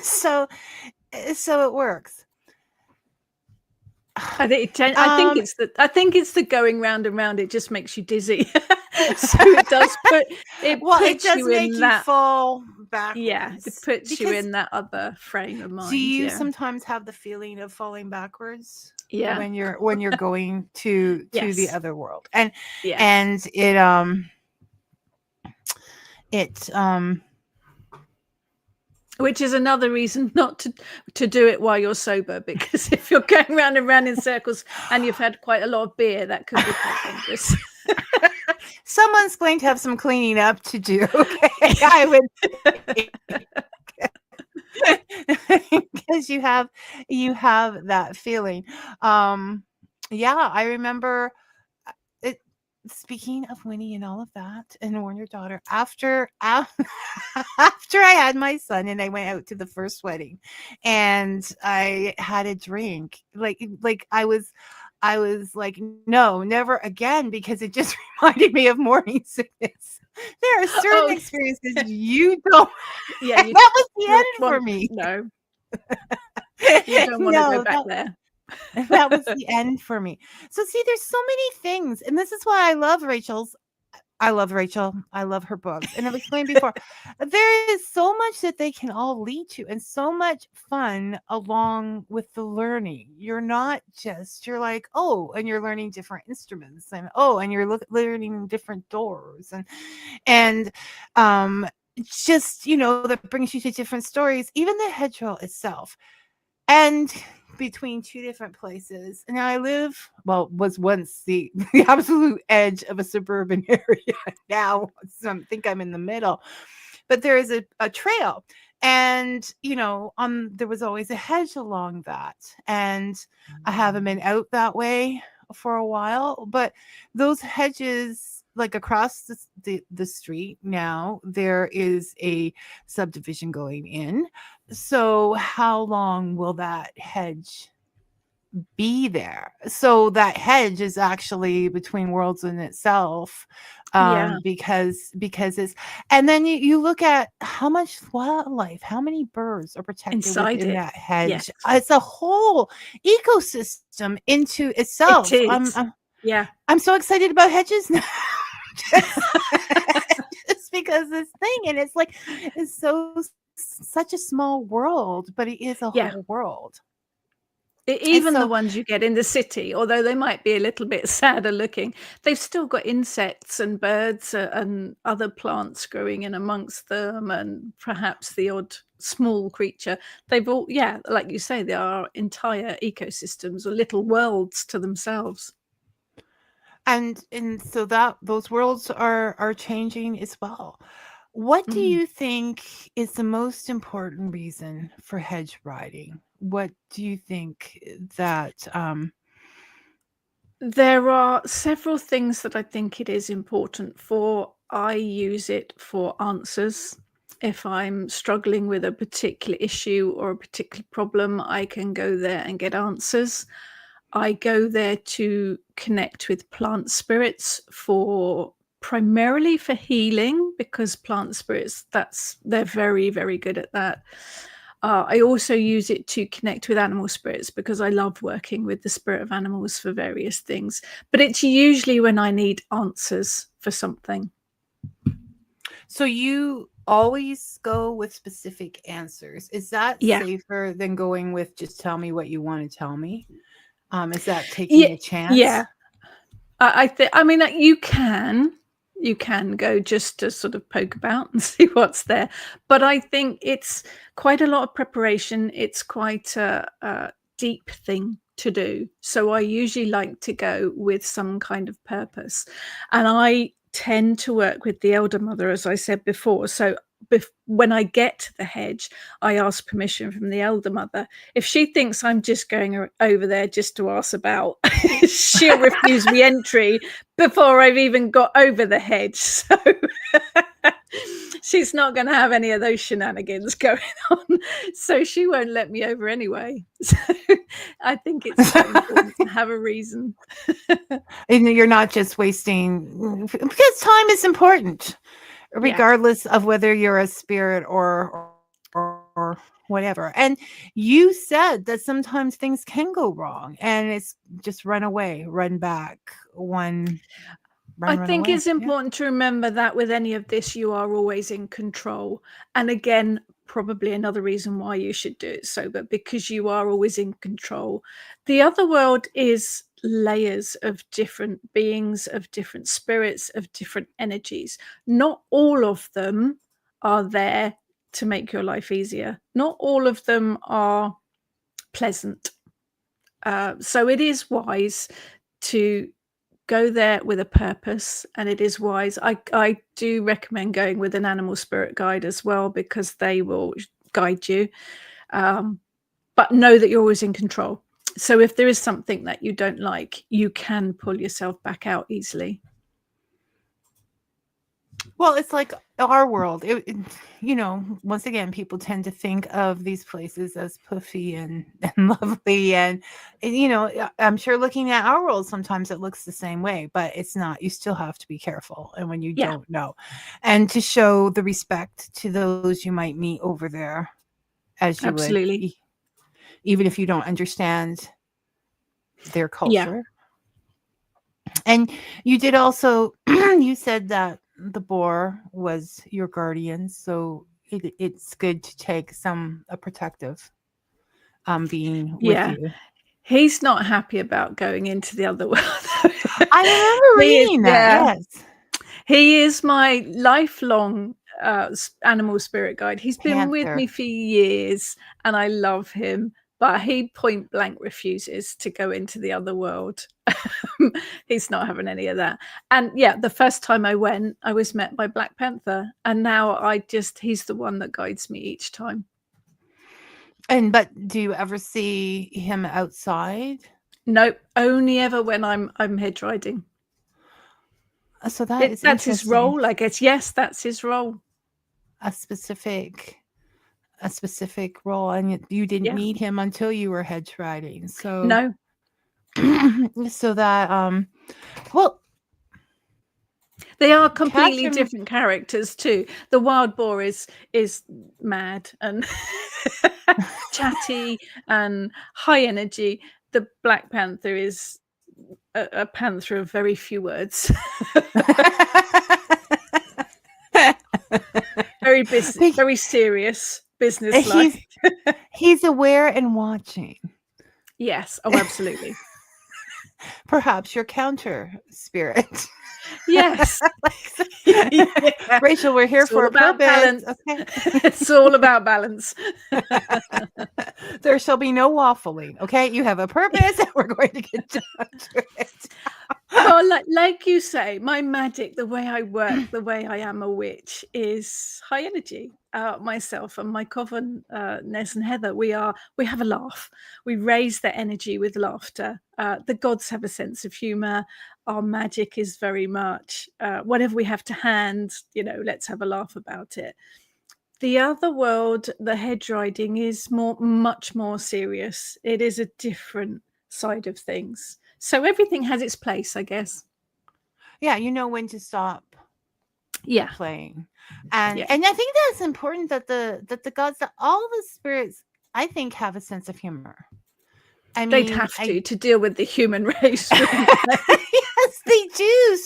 So it works. I think it's the going round and round. It just makes you dizzy. So it does puts you make in you fall backwards. Yeah, it puts you in that other frame of mind. Do you sometimes have the feeling of falling backwards? Yeah, when you're going to the other world, and it which is another reason not to do it while you're sober, because if you're going round and round in circles and you've had quite a lot of beer, that could be quite dangerous. Someone's going to have some cleaning up to do. Okay, I would. Because you have that feeling. I remember it. Speaking of Winnie and all of that, and Warn Your Daughter, after I had my son and I went out to the first wedding and I had a drink, like I was like, no, never again, because it just reminded me of morning sickness. There are certain experiences you don't. Yeah, that was the end for me. No. You don't want to go No, back there. that was the end for me. So see, there's so many things, and this is why I love Rachel. I love her books. And I've explained before, there is so much that they can all lead to and so much fun along with the learning. You're not just, you're like, oh, and you're learning different instruments and oh, and you're learning different doors and just, that brings you to different stories, even the hedgerow itself. And between two different places. And I was once the absolute edge of a suburban area. Now I think I'm in the middle. But there is a trail. And, there was always a hedge along that. And I haven't been out that way for a while. But those hedges, like across the street now, there is a subdivision going in. So how long will that hedge be there? So that hedge is actually between worlds in itself, Yeah. because it's, and then you look at how much wildlife, how many birds are protected Inside within it. that hedge. Yes. It's a whole ecosystem into It itself. is. Yeah. I'm so excited about hedges now. just because this thing, and it's like, it's such a small world, but it is a Yeah. whole world. Even so- the ones you get in the city, although they might be a little bit sadder looking, they've still got insects and birds and other plants growing in amongst them, and perhaps the odd small creature. They've all, yeah, like you say, they are entire ecosystems or little worlds to themselves. And so that those worlds are changing as well. What do Mm. you think is the most important reason for hedge riding? What do you think that There are several things that I think it is important for. I use it for answers. If I'm struggling with a particular issue or a particular problem, I can go there and get answers. I go there to connect with plant spirits primarily for healing, because plant spirits, they're very, very good at that. I also use it to connect with animal spirits because I love working with the spirit of animals for various things. But it's usually when I need answers for something. So you always go with specific answers. Is that Yeah. safer than going with just tell me what you want to tell me? Is that taking a chance? Yeah. I mean, you can go just to sort of poke about and see what's there. But I think it's quite a lot of preparation. It's quite a deep thing to do. So I usually like to go with some kind of purpose. And I tend to work with the elder mother, as I said before. So when I get to the hedge, I ask permission from the elder mother. If she thinks I'm just going over there just to ask about, she'll refuse me entry before I've even got over the hedge. So she's not going to have any of those shenanigans going on. So she won't let me over anyway. So I think it's quite important to have a reason. And you're not just wasting, because time is important, regardless of whether you're a spirit or whatever. And you said that sometimes things can go wrong, and it's just run away, run back, I think away. it's important to remember that with any of this, you are always in control. And again, probably another reason why you should do it sober, because you are always in control. The other world is layers of different beings, of different spirits, of different energies. Not all of them are there to make your life easier. Not all of them are pleasant. So it is wise to go there with a purpose, and it is wise. I do recommend going with an animal spirit guide as well, because they will guide you. But know that you're always in control. So if there is something that you don't like, you can pull yourself back out easily. Well, it's like our world. Once again, people tend to think of these places as puffy and lovely. And, I'm sure looking at our world, sometimes it looks the same way, but it's not. You still have to be careful. And when you don't know, and to show the respect to those you might meet over there, as you Absolutely. would. even if you don't understand their Yeah. culture. And you did also, you said that the boar was your guardian, so it's good to take a protective being with Yeah. you. He's not happy about going into the other world. I remember He is, reading that. yeah. Yes, He is my lifelong animal spirit guide. He's been with Panther. me for years and I love him, but he point blank refuses to go into the other world. He's not having any of that. And yeah, the first time I went, I was met by Black Panther, and now he's the one that guides me each time. But do you ever see him outside? Nope, only ever when I'm hedge riding. So that is That's his interesting. role, I guess. Yes, that's his role. A specific role, and you didn't Yeah. meet him until you were hedge riding. So No. so that well, They are completely Catherine, different characters too. The wild boar is mad and chatty and high energy. The Black Panther is a panther of very few words. Very serious, business-like. he's aware and watching. Yes. Oh, absolutely. Perhaps your counter spirit. Yes. Yeah. Rachel, we're here It's for all a about purpose. balance. Okay. It's all about balance. There shall be no waffling. Okay, you have a purpose, and we're going to get down to it. Well, like you say, my magic, the way I work, the way I am a witch, is high energy. Myself and my coven, Nez and Heather, we have a laugh. We raise their energy with laughter. The gods have a sense of humor. Our magic is very much whatever we have to hand. Let's have a laugh about it. The other world, the hedge riding, is much more serious. It is a different side of things. So everything has its place, I guess. Yeah, you know when to stop Yeah. playing, and Yeah. I think that's important that the gods, that all the spirits, I think, have a sense of humor. I They'd mean, have to deal with the human race. Wouldn't they? yes, they do.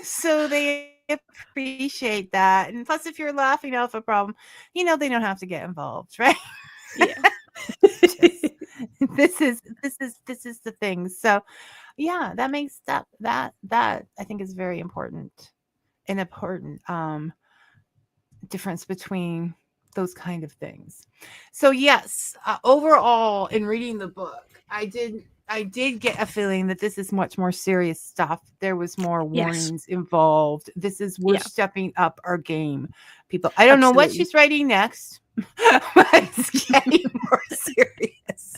So they appreciate that, and plus, if you're laughing off a problem, they don't have to get involved, right? Yeah. This is the thing. So yeah, that makes that I think is very important, an important difference between those kind of things. So yes, overall, in reading the book, I did get a feeling that this is much more serious stuff. There was more Yes. warnings involved. We're Yeah. stepping up our game, people. I don't know what Absolutely. she's writing next, but it's getting more serious.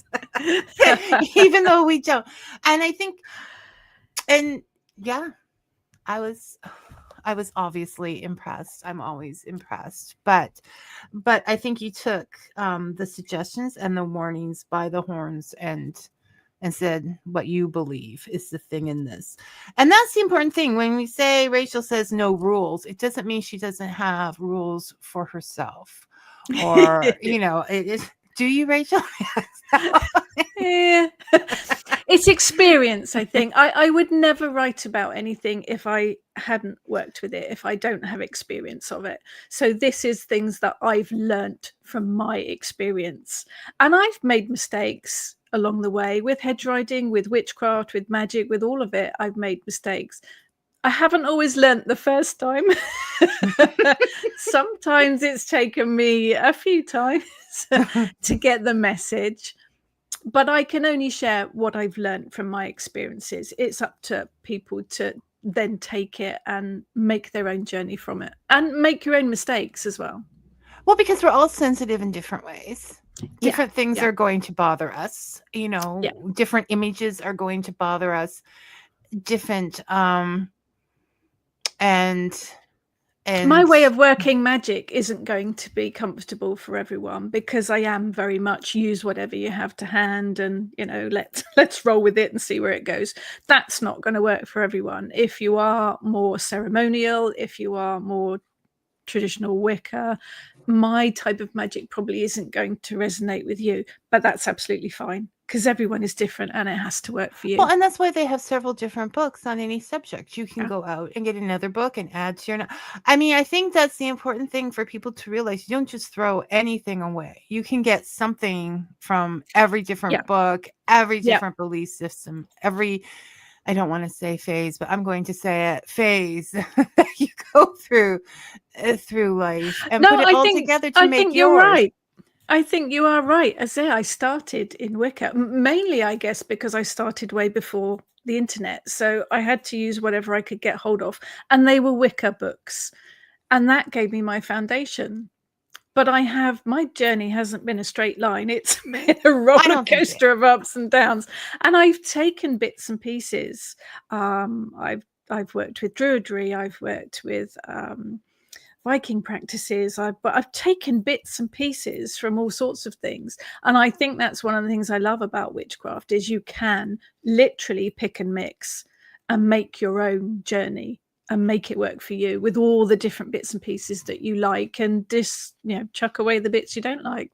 Even though we don't. And I think, and yeah, I was obviously impressed. I'm always impressed, but I think you took the suggestions and the warnings by the horns and said what you believe is the thing in this. And that's the important thing. When we say Rachel says no rules, it doesn't mean she doesn't have rules for herself, or do you, Rachel? Yeah. It's experience, I think. I would never write about anything if I hadn't worked with it, if I don't have experience of it. So this is things that I've learnt from my experience. And I've made mistakes along the way with hedge riding, with witchcraft, with magic, with all of it. I've made mistakes. I haven't always learnt the first time. Sometimes it's taken me a few times to get the message. But I can only share what I've learned from my experiences. It's up to people to then take it and make their own journey from it, and make your own mistakes as well. Well, because we're all sensitive in different ways. Yeah, Different things yeah. are going to bother us. Yeah. Different images are going to bother us. Different and My way of working magic isn't going to be comfortable for everyone, because I am very much use whatever you have to hand, and let's roll with it and see where it goes. That's not going to work for everyone. If you are more ceremonial, if you are more traditional Wicca, my type of magic probably isn't going to resonate with you, but that's absolutely fine because everyone is different and it has to work for you. Well, and that's why they have several different books on any subject. You can Yeah. go out and get another book and add to your. I mean, I think that's the important thing for people to realize. You don't just throw anything away. You can get something from every different Yeah. book, every Yeah. different belief system, every. I don't want to say phase, but I'm going to say it phase that you go through life and No, put it I all think together to I make think you're yours. right. I think you are right. As I started in Wicca, mainly, I guess, because I started way before the internet. So I had to use whatever I could get hold of. And they were Wicca books. And that gave me my foundation. But my journey hasn't been a straight line. It's been a roller don't think so. coaster of ups and downs. And I've taken bits and pieces. I've worked with Druidry. I've worked with Viking practices. But I've taken bits and pieces from all sorts of things. And I think that's one of the things I love about witchcraft is you can literally pick and mix and make your own journey and make it work for you with all the different bits and pieces that you like, and just chuck away the bits you don't like.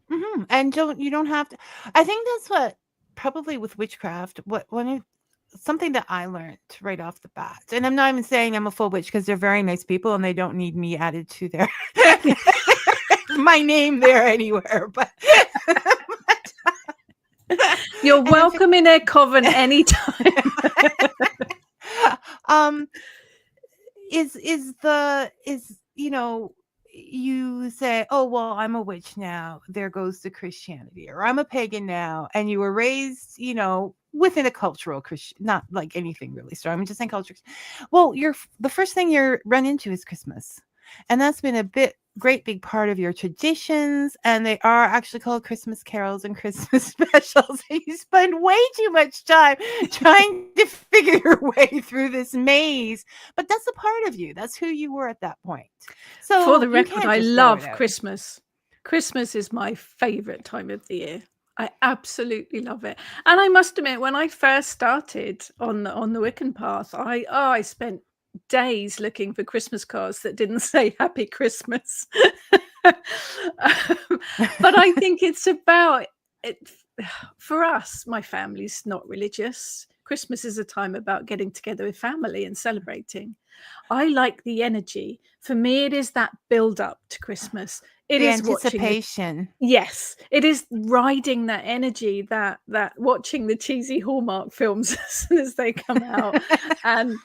Mm-hmm. And you don't have to. I think that's what probably with witchcraft. Something that I learned right off the bat, and I'm not even saying I'm a full witch because they're very nice people and they don't need me added to their my name there anywhere. But you're welcome in their coven anytime. You say, oh well, I'm a witch now, there goes the Christianity, or I'm a pagan now, and you were raised within a cultural Christian, not like anything really strong, I'm just saying culture. Well, the first thing you run into is Christmas, and that's been a great big part of your traditions, and they are actually called Christmas carols and Christmas specials, and you spend way too much time trying to figure your way through this maze, but that's a part of you, that's who you were at that point. So for the record, I love Christmas. Christmas is my favorite time of the year. I absolutely love it. And I must admit, when I first started on the Wiccan path, I spent days looking for Christmas cards that didn't say Happy Christmas. But I think it's about it for us. My family's not religious. Christmas is a time about getting together with family and celebrating. I like the energy. For me, it is that build up to Christmas. It is anticipation. Yes, it is riding that energy, that watching the cheesy Hallmark films as soon as they come out, and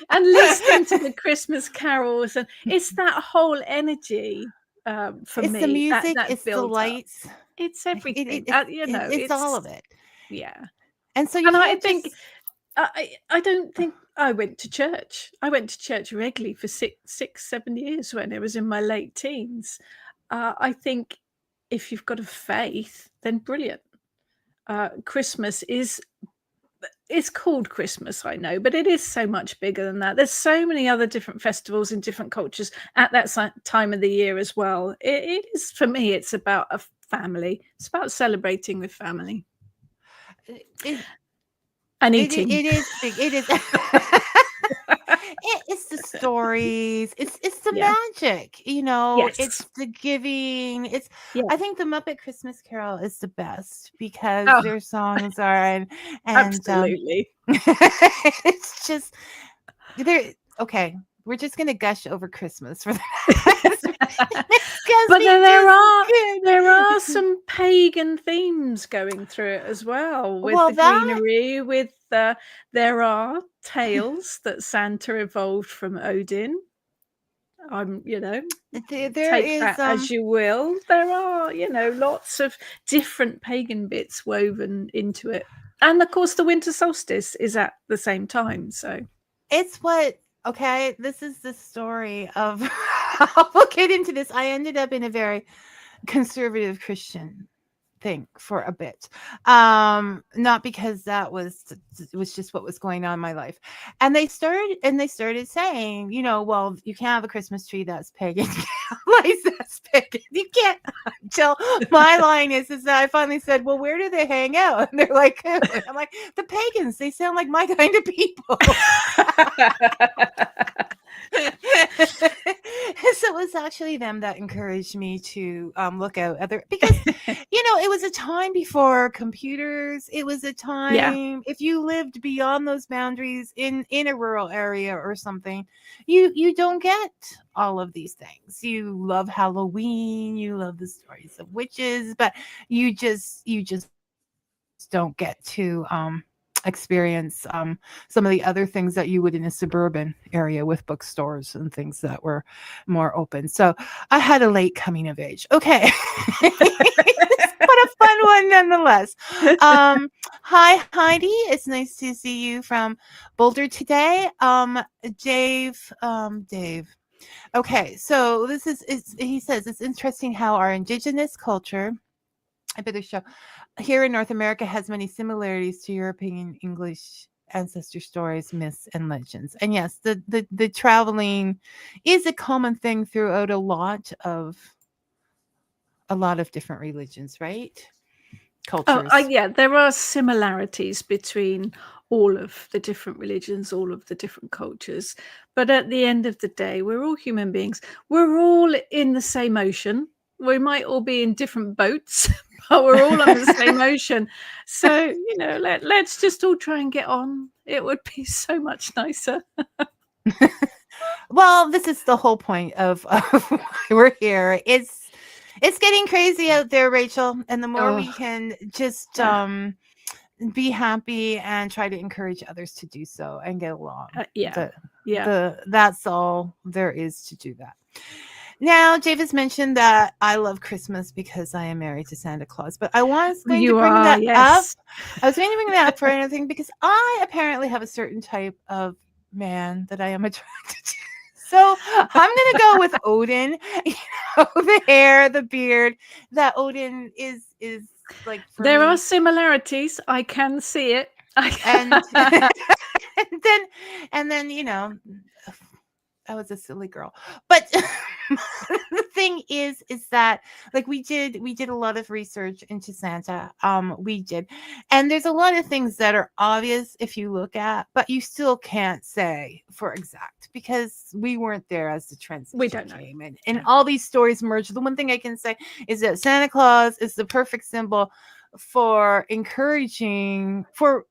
and listening to the Christmas carols, and it's that whole energy for me. It's the music, it's the lights, it's everything. It's all of it. Yeah, and so I think I don't think I went to church. I went to church regularly for 7 years when I was in my late teens. I think if you've got a faith, then brilliant. Christmas it's called Christmas, I know, but it is so much bigger than that. There's so many other different festivals in different cultures at that time of the year as well. It is, for me, it's about a family. It's about celebrating with family. And eating. It is big. It is. It's the stories. It's the magic. Yes. It's the giving. I think the Muppet Christmas Carol is the best because their songs are and absolutely. It's just okay. We're just gonna gush over Christmas for that. But there are some pagan themes going through it as well, with the greenery, with there are tales that Santa evolved from Odin. there take is that as you will. There are lots of different pagan bits woven into it, and of course the winter solstice is at the same time. So it's okay, this is the story of we'll get into this. I ended up in a very conservative Christian thing for a bit, not because it was just what was going on in my life, and they started saying, well, you can't have a Christmas tree that's pagan. That's pagan. You can't. Until my line is that I finally said, well, where do they hang out? And they're like, I'm like, the pagans, they sound like my kind of people. So it was actually them that encouraged me to look out other, because it was a time before computers. It was a Yeah. time, if you lived beyond those boundaries in a rural area or something, you don't get all of these things. You love Halloween, you love the stories of witches, but you just don't get to experience some of the other things that you would in a suburban area with bookstores and things that were more open. So I had a late coming of age. Okay. But a fun one nonetheless. Hi Heidi, it's nice to see you from Boulder today. Dave. Okay, so he says it's interesting how our indigenous culture, I better show, here in North America has many similarities to European English ancestor stories, myths, and legends. And yes, the traveling is a common thing throughout a lot of different religions, right? Cultures. Yeah, there are similarities between all of the different religions, all of the different cultures. But at the end of the day, we're all human beings. We're all in the same ocean. We might all be in different boats, but we're all on the same ocean. So, let's just all try and get on. It would be so much nicer. Well, this is the whole point of why we're here. It's getting crazy out there, Rachel, and the more we can just be happy and try to encourage others to do so and get along. That's all there is to do that. Now, Davis mentioned that I love Christmas because I am married to Santa Claus, but I was going to bring that up. I was going to bring that up for another thing because I apparently have a certain type of man that I am attracted to. So I'm going to go with Odin. The hair, the beard. That Odin is like. There are similarities. I can see it. And then I was a silly girl. But the thing is that like we did a lot of research into Santa. We did. And there's a lot of things that are obvious if you look at, but you still can't say for exact because we weren't there as the transition came and all these stories merged. The one thing I can say is that Santa Claus is the perfect symbol for encouraging, for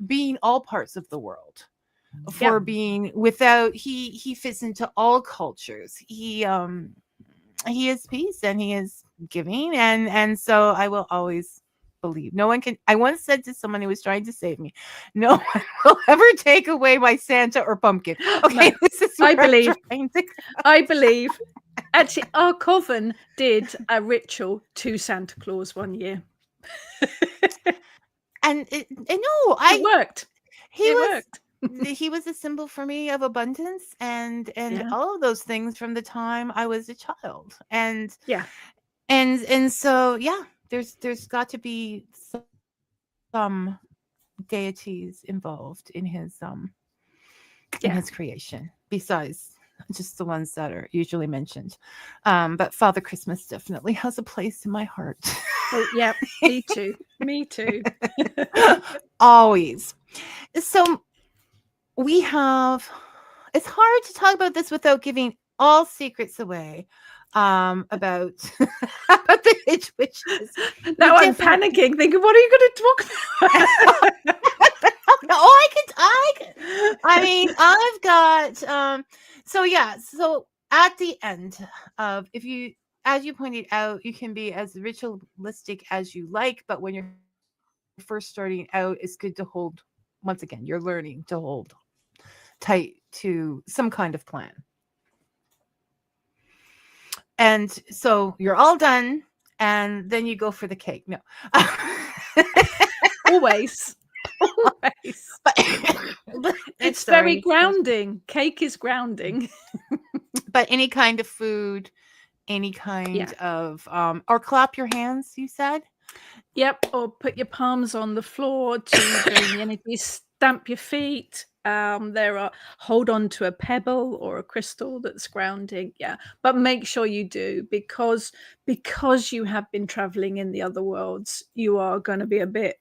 being all parts of the world. For being without, he fits into all cultures. He is peace and he is giving, and so I will always believe. No one can. I once said to someone who was trying to save me, no one will ever take away my Santa or pumpkin. Okay, no, this is I believe. Actually, our coven did a ritual to Santa Claus one year, and it worked. It worked. He was a symbol for me of abundance and all of those things from the time I was a child. And so there's got to be some deities involved in his creation besides just the ones that are usually mentioned. But Father Christmas definitely has a place in my heart. Oh, yeah, me too. Me too. Always. So it's hard to talk about this without giving all secrets away about the Hedge Witches. Now I'm panicking, thinking, what are you going to talk about? I've got so at the end of, as you pointed out, you can be as ritualistic as you like, but when you're first starting out, it's good to hold, once again, you're learning to hold tight to some kind of plan. And so you're all done and then you go for the cake. No. Always. But it's very grounding. Cake is grounding. But any kind of food, any kind of or clap your hands, you said? Yep, or put your palms on the floor to drain the energy, stamp your feet. Hold on to a pebble or a crystal that's grounding. Yeah, but make sure you do, because you have been traveling in the other worlds, you are going to be a bit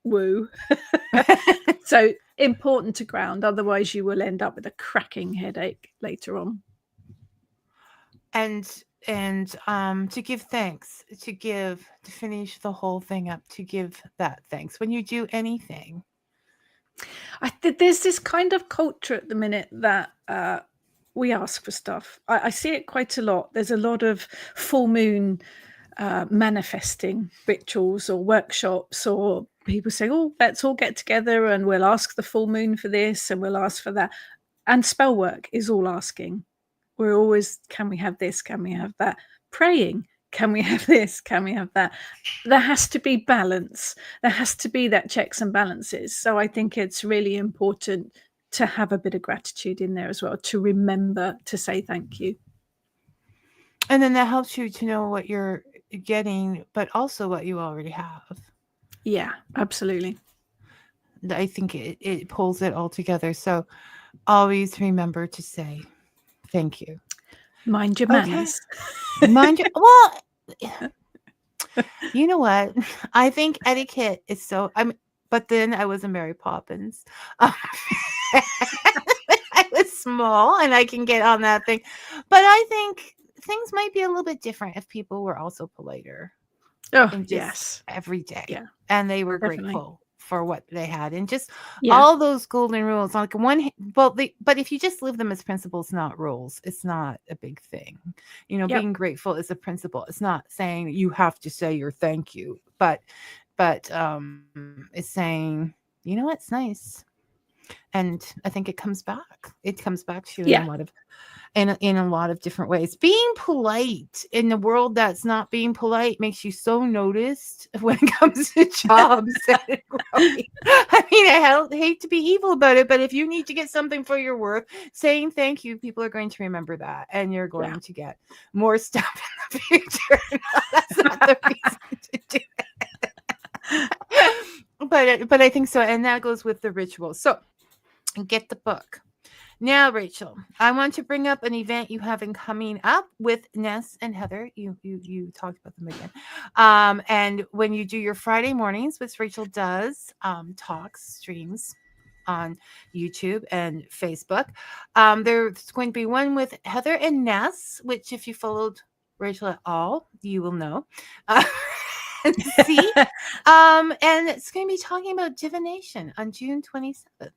woo. So important to ground. Otherwise, you will end up with a cracking headache later on. And to give thanks, to finish the whole thing up, to give that thanks when you do anything. There's this kind of culture at the minute that we ask for stuff. I see it quite a lot. There's a lot of full moon manifesting rituals or workshops, or people say, oh, let's all get together and we'll ask the full moon for this and we'll ask for that. And spell work is all asking. We're always, can we have this? Can we have that? Praying, can we have this? Can we have that? There has to be balance. There has to be that checks and balances. So I think it's really important to have a bit of gratitude in there as well, to remember to say thank you. And then that helps you to know what you're getting, but also what you already have. Yeah, absolutely. I think it pulls it all together. So always remember to say thank you. Mind your Okay. manners. Mind your, well, you know what? I think etiquette is so, but then I was a Mary Poppins. I was small and I can get on that thing. But I think things might be a little bit different if people were also politer. Oh, And just yes. every day. Yeah. And they were Definitely. grateful for what they had. And just Yeah. all those golden rules. Like but if you just live them as principles, not rules, it's not a big thing. You know, Yep. being grateful is a principle. It's not saying you have to say your thank you, but it's saying, you know, it's nice. And I think it comes back. It comes back to you Yeah. in a lot of different ways. Being polite in the world that's not being polite makes you so noticed when it comes to jobs. I mean, I hate to be evil about it, but if you need to get something for your work, saying thank you, people are going to remember that, and you're going to get more stuff in the future. No, that's not the reason to do it. But I think so, and that goes with the ritual. So get the book. Now, Rachel, I want to bring up an event you have coming up with Ness and Heather. You talked about them again. And when you do your Friday mornings, which Rachel does, talks, streams on YouTube and Facebook. There's going to be one with Heather and Ness, which if you followed Rachel at all, you will know. See? And it's going to be talking about divination on June 27th.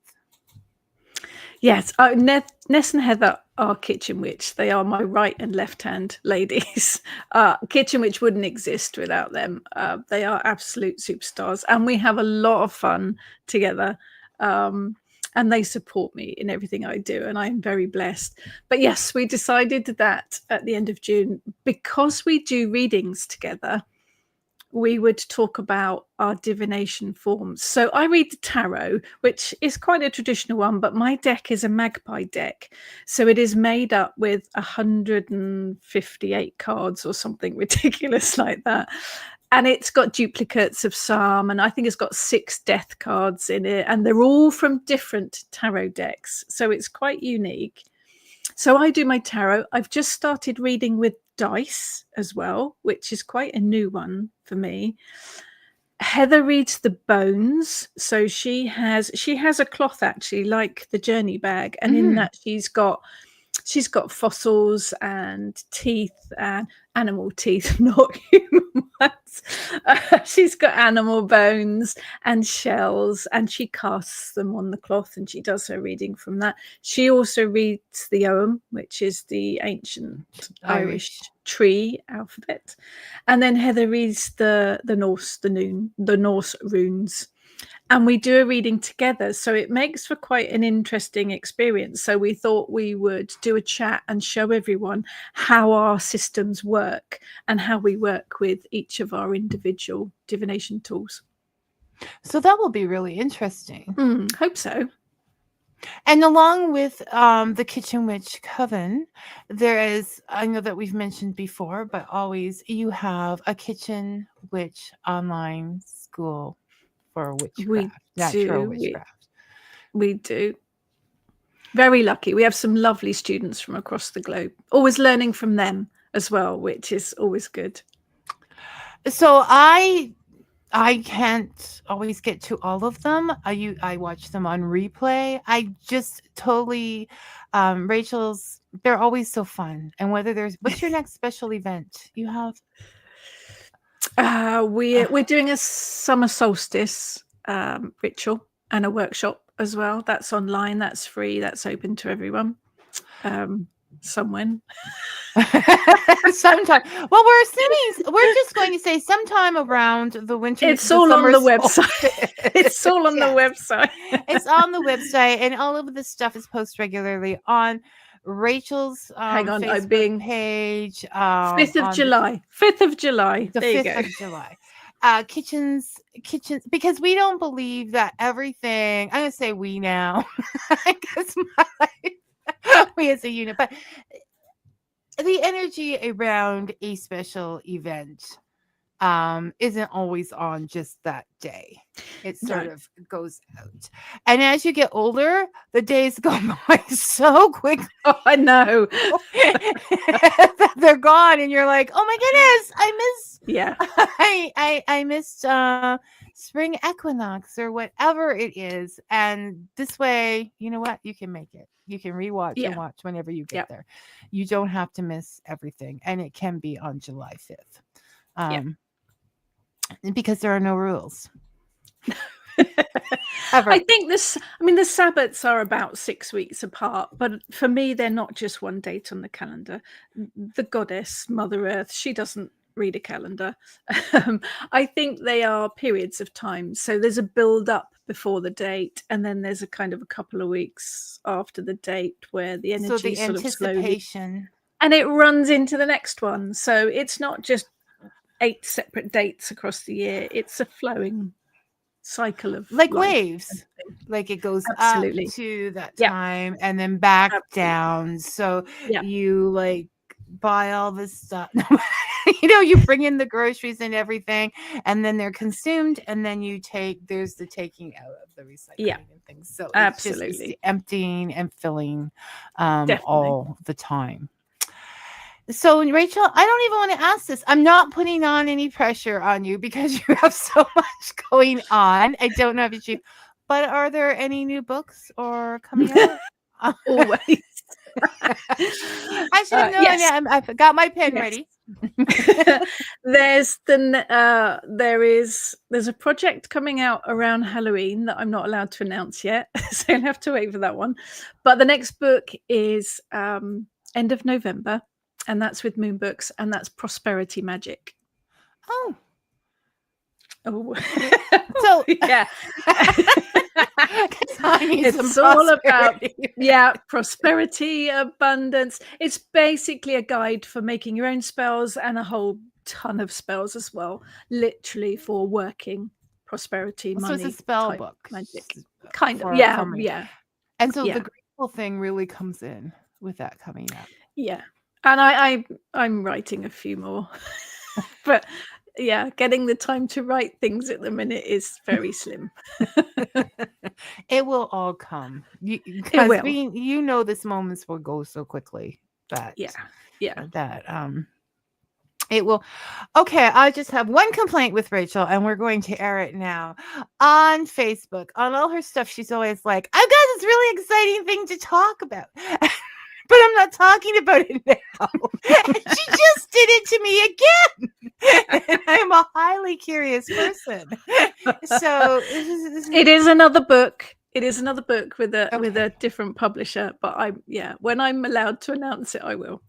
Yes, Ness and Heather are Kitchen Witch. They are my right and left hand ladies. Kitchen Witch wouldn't exist without them. They are absolute superstars, and we have a lot of fun together. And they support me in everything I do, and I'm very blessed. But yes, we decided that at the end of June, because we do readings together, we would talk about our divination forms. So I read the tarot, which is quite a traditional one, but my deck is a magpie deck. So it is made up with 158 cards or something ridiculous like that. And it's got duplicates of some, and I think it's got 6 death cards in it, and they're all from different tarot decks. So it's quite unique. So I do my tarot. I've just started reading with dice as well, which is quite a new one for me. Heather reads the bones. So she has a cloth actually, like the journey bag, and in that she's got fossils and teeth and animal teeth, not human ones. She's got animal bones and shells, and she casts them on the cloth, and she does her reading from that. She also reads the Ogham, which is the ancient Irish tree alphabet, and then Heather reads the Norse runes. And we do a reading together, so it makes for quite an interesting experience. So we thought we would do a chat and show everyone how our systems work and how we work with each of our individual divination tools. So that will be really interesting. Hope so. And along with the Kitchen Witch Coven, there is, I know that we've mentioned before, but always you have a Kitchen Witch online school for witchcraft, natural witchcraft. We do. Very lucky. We have some lovely students from across the globe. Always learning from them as well, which is always good. So I I can't always get to all of them. I watch them on replay. I just totally Rachel's they're always so fun. And what's your next special event you have? We're doing a summer solstice ritual and a workshop as well. That's online. That's free. That's open to everyone. Sometime. Well, we're just going to say sometime around the winter. It's all on the website. It's all on the website. It's on the website, and all of this stuff is posted regularly on Rachel's Facebook page. 5th of July. 5th of July. The there 5th of July. Kitchens, because we don't believe that everything. I'm gonna say we now. I guess we as a unit, but the energy around a special event isn't always on just that day. It sort of goes out. And as you get older, the days go by so quick. Oh, I know. They're gone and you're like, oh my goodness, I missed spring equinox or whatever it is. And this way, you know what? You can make it. You can rewatch and watch whenever you get there. You don't have to miss everything. And it can be on July 5th. Because there are no rules. I think the Sabbats are about 6 weeks apart, but for me, they're not just one date on the calendar. The goddess, Mother Earth, she doesn't read a calendar. I think they are periods of time. So there's a build up before the date, and then there's a kind of a couple of weeks after the date where the energy sort of slowly, and it runs into the next one. So it's not just 8 separate dates across the year. It's a flowing cycle of like waves. Like it goes up to that time and then back down. So you like buy all this stuff. You bring in the groceries and everything, and then they're consumed, and then there's the taking out of the recycling and things. So it's just emptying and filling all the time. So, Rachel, I don't even want to ask this. I'm not putting on any pressure on you because you have so much going on. I don't know if but are there any new books or coming out? Always. I should have known. Yes. I've got my pen ready. There's a project coming out around Halloween that I'm not allowed to announce yet, so you'll have to wait for that one. But the next book is end of November. And that's with Moon Books, and that's Prosperity Magic. Oh. So yeah. It's all about prosperity, abundance. It's basically a guide for making your own spells and a whole ton of spells as well, literally for working prosperity, money. So it's a spell book. Magic. Kind of. Yeah. And so the grateful thing really comes in with that coming up. Yeah. And I'm writing a few more. But getting the time to write things at the minute is very slim. It will all come. This moments will go so quickly that it will. Okay, I just have one complaint with Rachel, and we're going to air it now. On Facebook, on all her stuff, she's always like, I've got this really exciting thing to talk about. But I'm not talking about it now. She just did it to me again. And I'm a highly curious person. So it is another book. It is another book with a different publisher. But when I'm allowed to announce it, I will.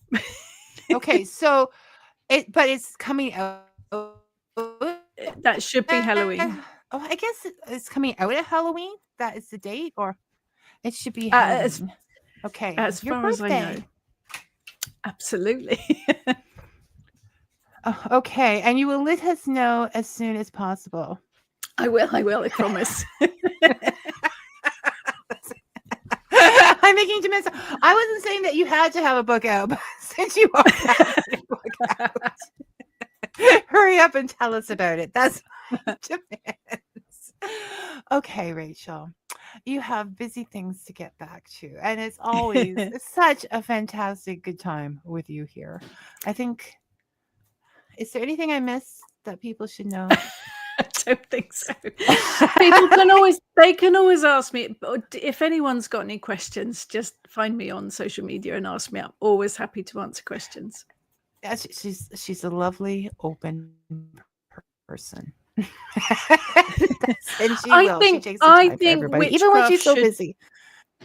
Okay, so it's coming out. That should be Halloween. I guess it's coming out at Halloween. That is the date, or it should be Halloween. Okay. As far as I know. Absolutely. Okay. And you will let us know as soon as possible. I will, I promise. I'm making demands. I wasn't saying that you had to have a book out, but since you are having a book out, hurry up and tell us about it. That's my demands. Okay, Rachel. You have busy things to get back to, and it's always such a fantastic good time with you here. I think, is there anything I missed that people should know? don't think so. People can always ask me, if anyone's got any questions, just find me on social media and ask me. I'm always happy to answer questions. Yeah, she's a lovely, open person. And she will. She takes the time for everybody, even when she's so busy.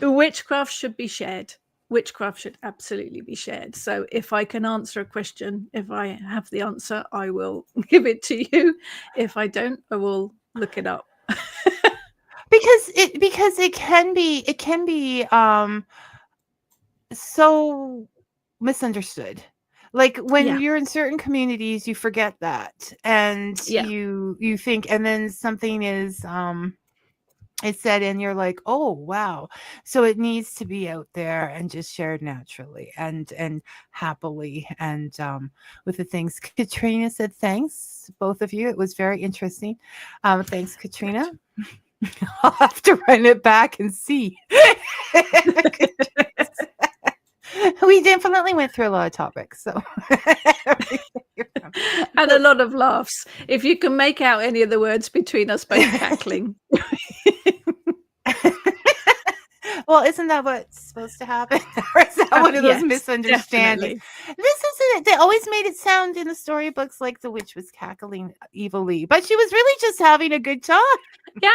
Witchcraft should be shared. Witchcraft should absolutely be shared. So if I can answer a question, if I have the answer, I will give it to you. If I don't, I will look it up. because it can be so misunderstood. Like when you're in certain communities, you forget that, and you think, and then something is it's said, and you're like, oh wow, so it needs to be out there and just shared naturally and happily, and with the things. Katrina said thanks, both of you, it was very interesting. Thanks, Katrina. I'll have to run it back and see. We definitely went through a lot of topics, so and a lot of laughs. If you can make out any of the words between us both cackling. Well, isn't that what's supposed to happen? Or is that one of those misunderstandings? Definitely. This isn't it. They always made it sound in the storybooks like the witch was cackling evilly, but she was really just having a good time. Yeah,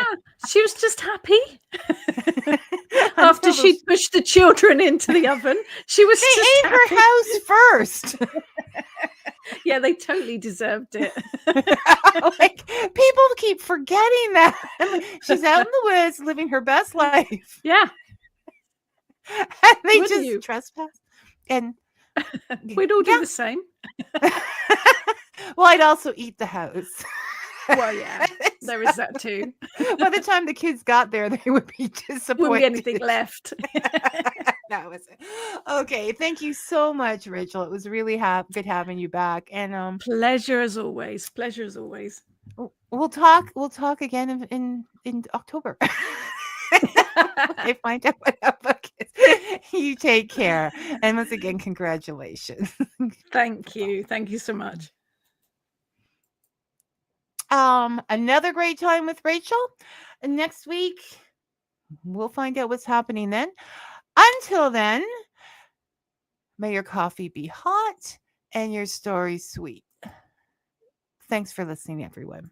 she was just happy. After she pushed the children into the oven, she was they just ate happy. her house first. Yeah, they totally deserved it. Like, people keep forgetting that. She's out in the woods living her best life. Yeah. And they just trespass. And we'd all do the same. Well, I'd also eat the house. Well, yeah, there is that too. By the time the kids got there, they would be disappointed. Wouldn't be anything left. That was it. Okay, thank you so much, Rachel. It was really good having you back. And pleasure as always. Pleasure as always. We'll talk again in October. I find out what that book is. You take care, and once again, congratulations. Thank you so much. Another great time with Rachel. Next week, we'll find out what's happening then. Until then, may your coffee be hot and your story sweet. Thanks for listening, everyone.